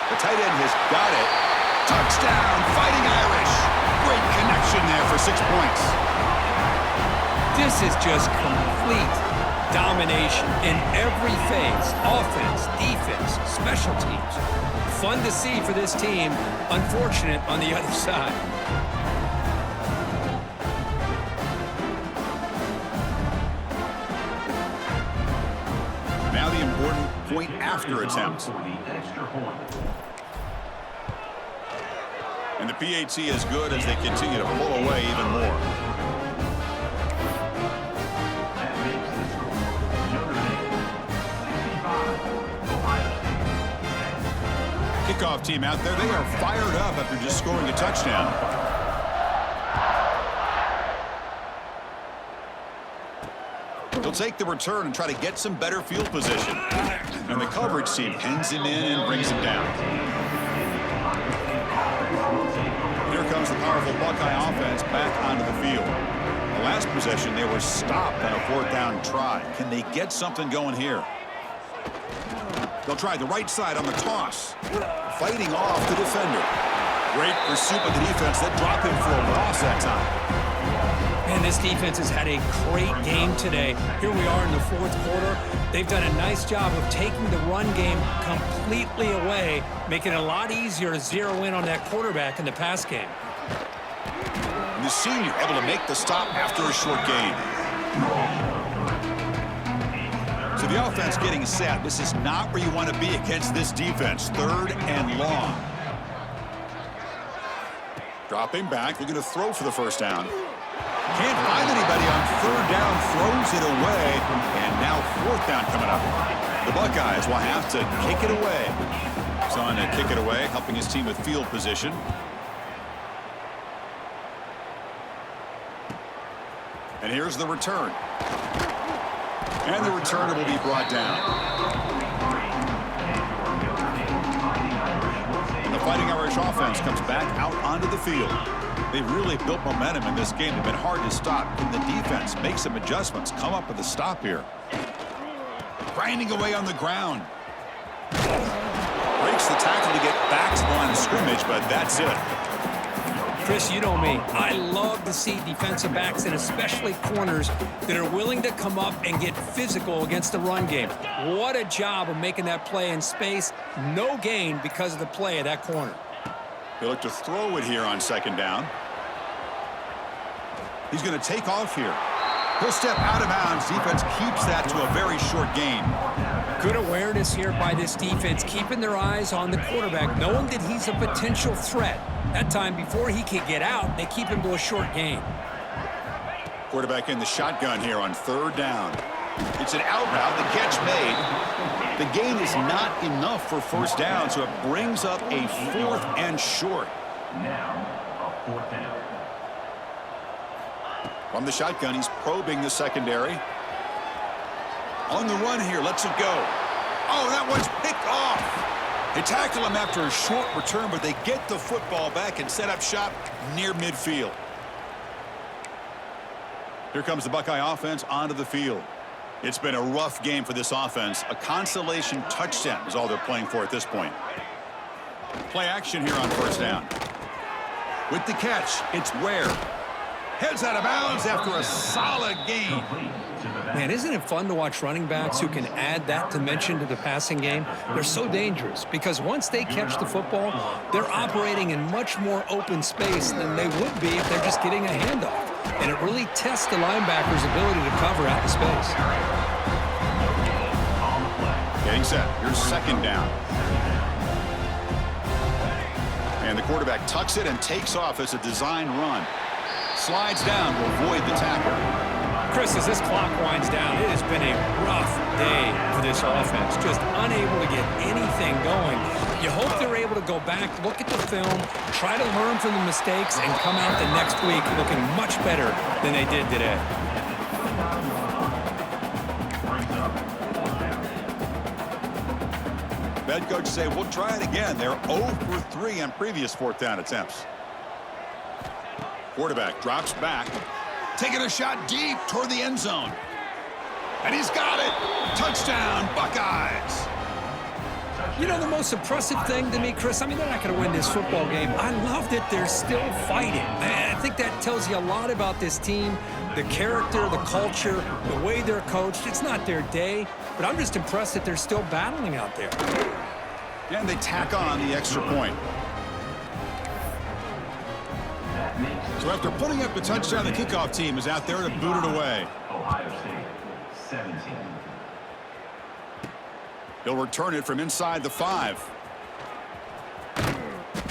[SPEAKER 1] The tight end has got it. Touchdown, Fighting Irish. Great connection there for 6 points.
[SPEAKER 2] This is just complete domination in every phase. Offense, defense, special teams. Fun to see for this team. Unfortunate on the other side.
[SPEAKER 1] Now the important point after attempt. And the PAT is good as they continue to pull away even more.
[SPEAKER 4] That makes the score Notre Dame 65, Ohio State.
[SPEAKER 1] Kickoff team out there. They are fired up after just scoring a touchdown. They'll take the return and try to get some better field position. And the coverage team pins him in and brings him down. Here comes the powerful Buckeye offense back onto the field. The last possession, they were stopped on a 4th down try. Can they get something going here? They'll try the right side on the toss. Fighting off the defender. Great pursuit by the defense. That dropped him for a loss that time.
[SPEAKER 2] And this defense has had a great game today. Here we are in the 4th quarter. They've done a nice job of taking the run game completely away, making it a lot easier to zero in on that quarterback in the pass game.
[SPEAKER 1] And the senior able to make the stop after a short gain. So the offense getting set. This is not where you want to be against this defense. 3rd and long. Dropping back, looking to throw for the first down. Can't find anybody on 3rd down, throws it away, and now 4th down coming up. The Buckeyes will have to kick it away. He's on to kick it away, helping his team with field position. And here's the return. And the returner will be brought down. And the Fighting Irish offense comes back out onto the field. They've really built momentum in this game. They've been hard to stop. Can the defense make some adjustments? Come up with a stop here. Grinding away on the ground. Breaks the tackle to get back to the line of scrimmage, but that's it.
[SPEAKER 2] Chris, you know me. I love to see defensive backs and especially corners that are willing to come up and get physical against the run game. What a job of making that play in space. No gain because of the play of that corner.
[SPEAKER 1] They look to throw it here on 2nd down. He's going to take off here. He'll step out of bounds. Defense keeps that to a very short gain.
[SPEAKER 2] Good awareness here by this defense, keeping their eyes on the quarterback, knowing that he's a potential threat. That time, before he can get out, they keep him to a short gain.
[SPEAKER 1] Quarterback in the shotgun here on 3rd down. It's an out route. The catch made. The gain is not enough for 1st down, so it brings up a 4th and short.
[SPEAKER 4] Now, a 4th down.
[SPEAKER 1] From the shotgun, he's probing the secondary. On the run here, lets it go. Oh, that one's picked off. They tackle him after a short return, but they get the football back and set up shop near midfield. Here comes the Buckeye offense onto the field. It's been a rough game for this offense. A consolation touchdown is all they're playing for at this point. Play action here on 1st down. With the catch, it's Ware. Heads out of bounds after a solid gain.
[SPEAKER 2] Man, isn't it fun to watch running backs who can add that dimension to the passing game? They're so dangerous because once they catch the football, they're operating in much more open space than they would be if they're just getting a handoff. And it really tests the linebacker's ability to cover out the space.
[SPEAKER 1] Getting set. Here's 2nd down. And the quarterback tucks it and takes off as a design run. slides down to avoid the tackle.
[SPEAKER 2] Chris, as this clock winds down, it has been a rough day for this offense. Just unable to get anything going. You hope they're able to go back, look at the film, try to learn from the mistakes, and come out the next week looking much better than they did today.
[SPEAKER 1] Head coach say, we'll try it again. They're 0 for 3 on previous fourth down attempts. Quarterback drops back, taking a shot deep toward the end zone. And he's got it. Touchdown, Buckeyes.
[SPEAKER 2] You know, the most impressive thing to me, Chris, I mean, they're not going to win this football game. I love that they're still fighting. I think that tells you a lot about this team, the character, the culture, the way they're coached. It's not their day, but I'm just impressed that they're still battling out there.
[SPEAKER 1] And they tack on the extra point. So after putting up the touchdown, the kickoff team is out there to boot it away.
[SPEAKER 4] Ohio State, 17.
[SPEAKER 1] He'll return it from inside the 5.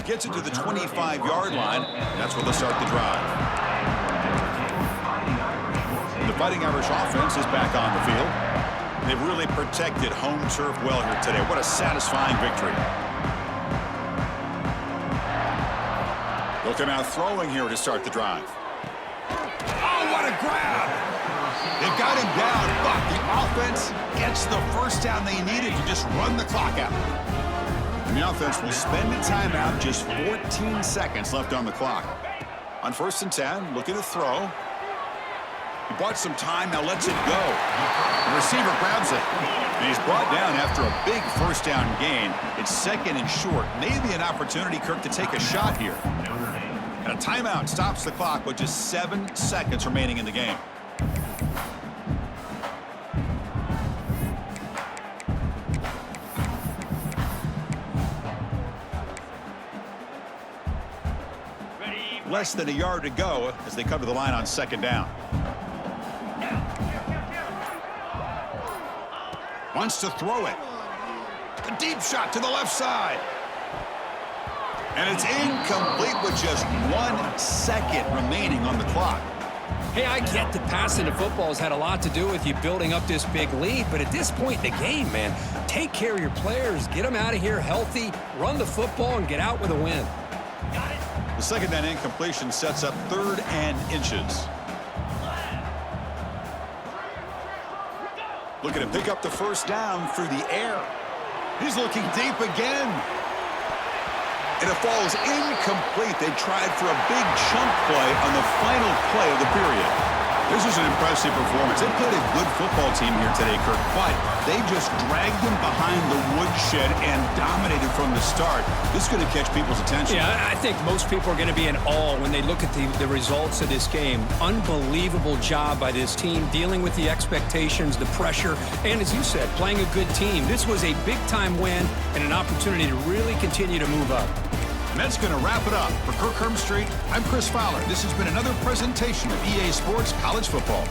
[SPEAKER 1] Gets it to the 25-yard line. That's where they'll start the drive. The Fighting Irish offense is back on the field. They've really protected home turf well here today. What a satisfying victory. They'll come out throwing here to start the drive. Oh, what a grab! They've got him down, but the offense gets the first down they needed to just run the clock out. And the offense will spend a timeout, just 14 seconds left on the clock. On 1st and 10, looking to throw. He bought some time, now lets it go. The receiver grabs it, and he's brought down after a big first down gain. It's 2nd and short. Maybe an opportunity, Kirk, to take a shot here. And a timeout stops the clock with just 7 seconds remaining in the game. Less than a yard to go as they come to the line on 2nd down. Wants to throw it. A deep shot to the left side. And it's incomplete with just 1 second remaining on the clock.
[SPEAKER 2] Hey, I get that passing the football has had a lot to do with you building up this big lead, but at this point in the game, man, take care of your players, get them out of here healthy, run the football, and get out with a win.
[SPEAKER 1] The 2nd down incompletion sets up 3rd and inches. Looking to pick up the first down through the air. He's looking deep again. And it falls incomplete. They tried for a big chunk play on the final play of the period. This is an impressive performance. They played a good football team here today, Kirk, but they just dragged them behind the woodshed and dominated from the start. This is going to catch people's attention.
[SPEAKER 2] Yeah, I think most people are going to be in awe when they look at the results of this game. Unbelievable job by this team, dealing with the expectations, the pressure, and as you said, playing a good team. This was a big-time win and an opportunity to really continue to move up.
[SPEAKER 1] And that's going to wrap it up. For Kirk Street, I'm Chris Fowler. This has been another presentation of EA Sports College Football.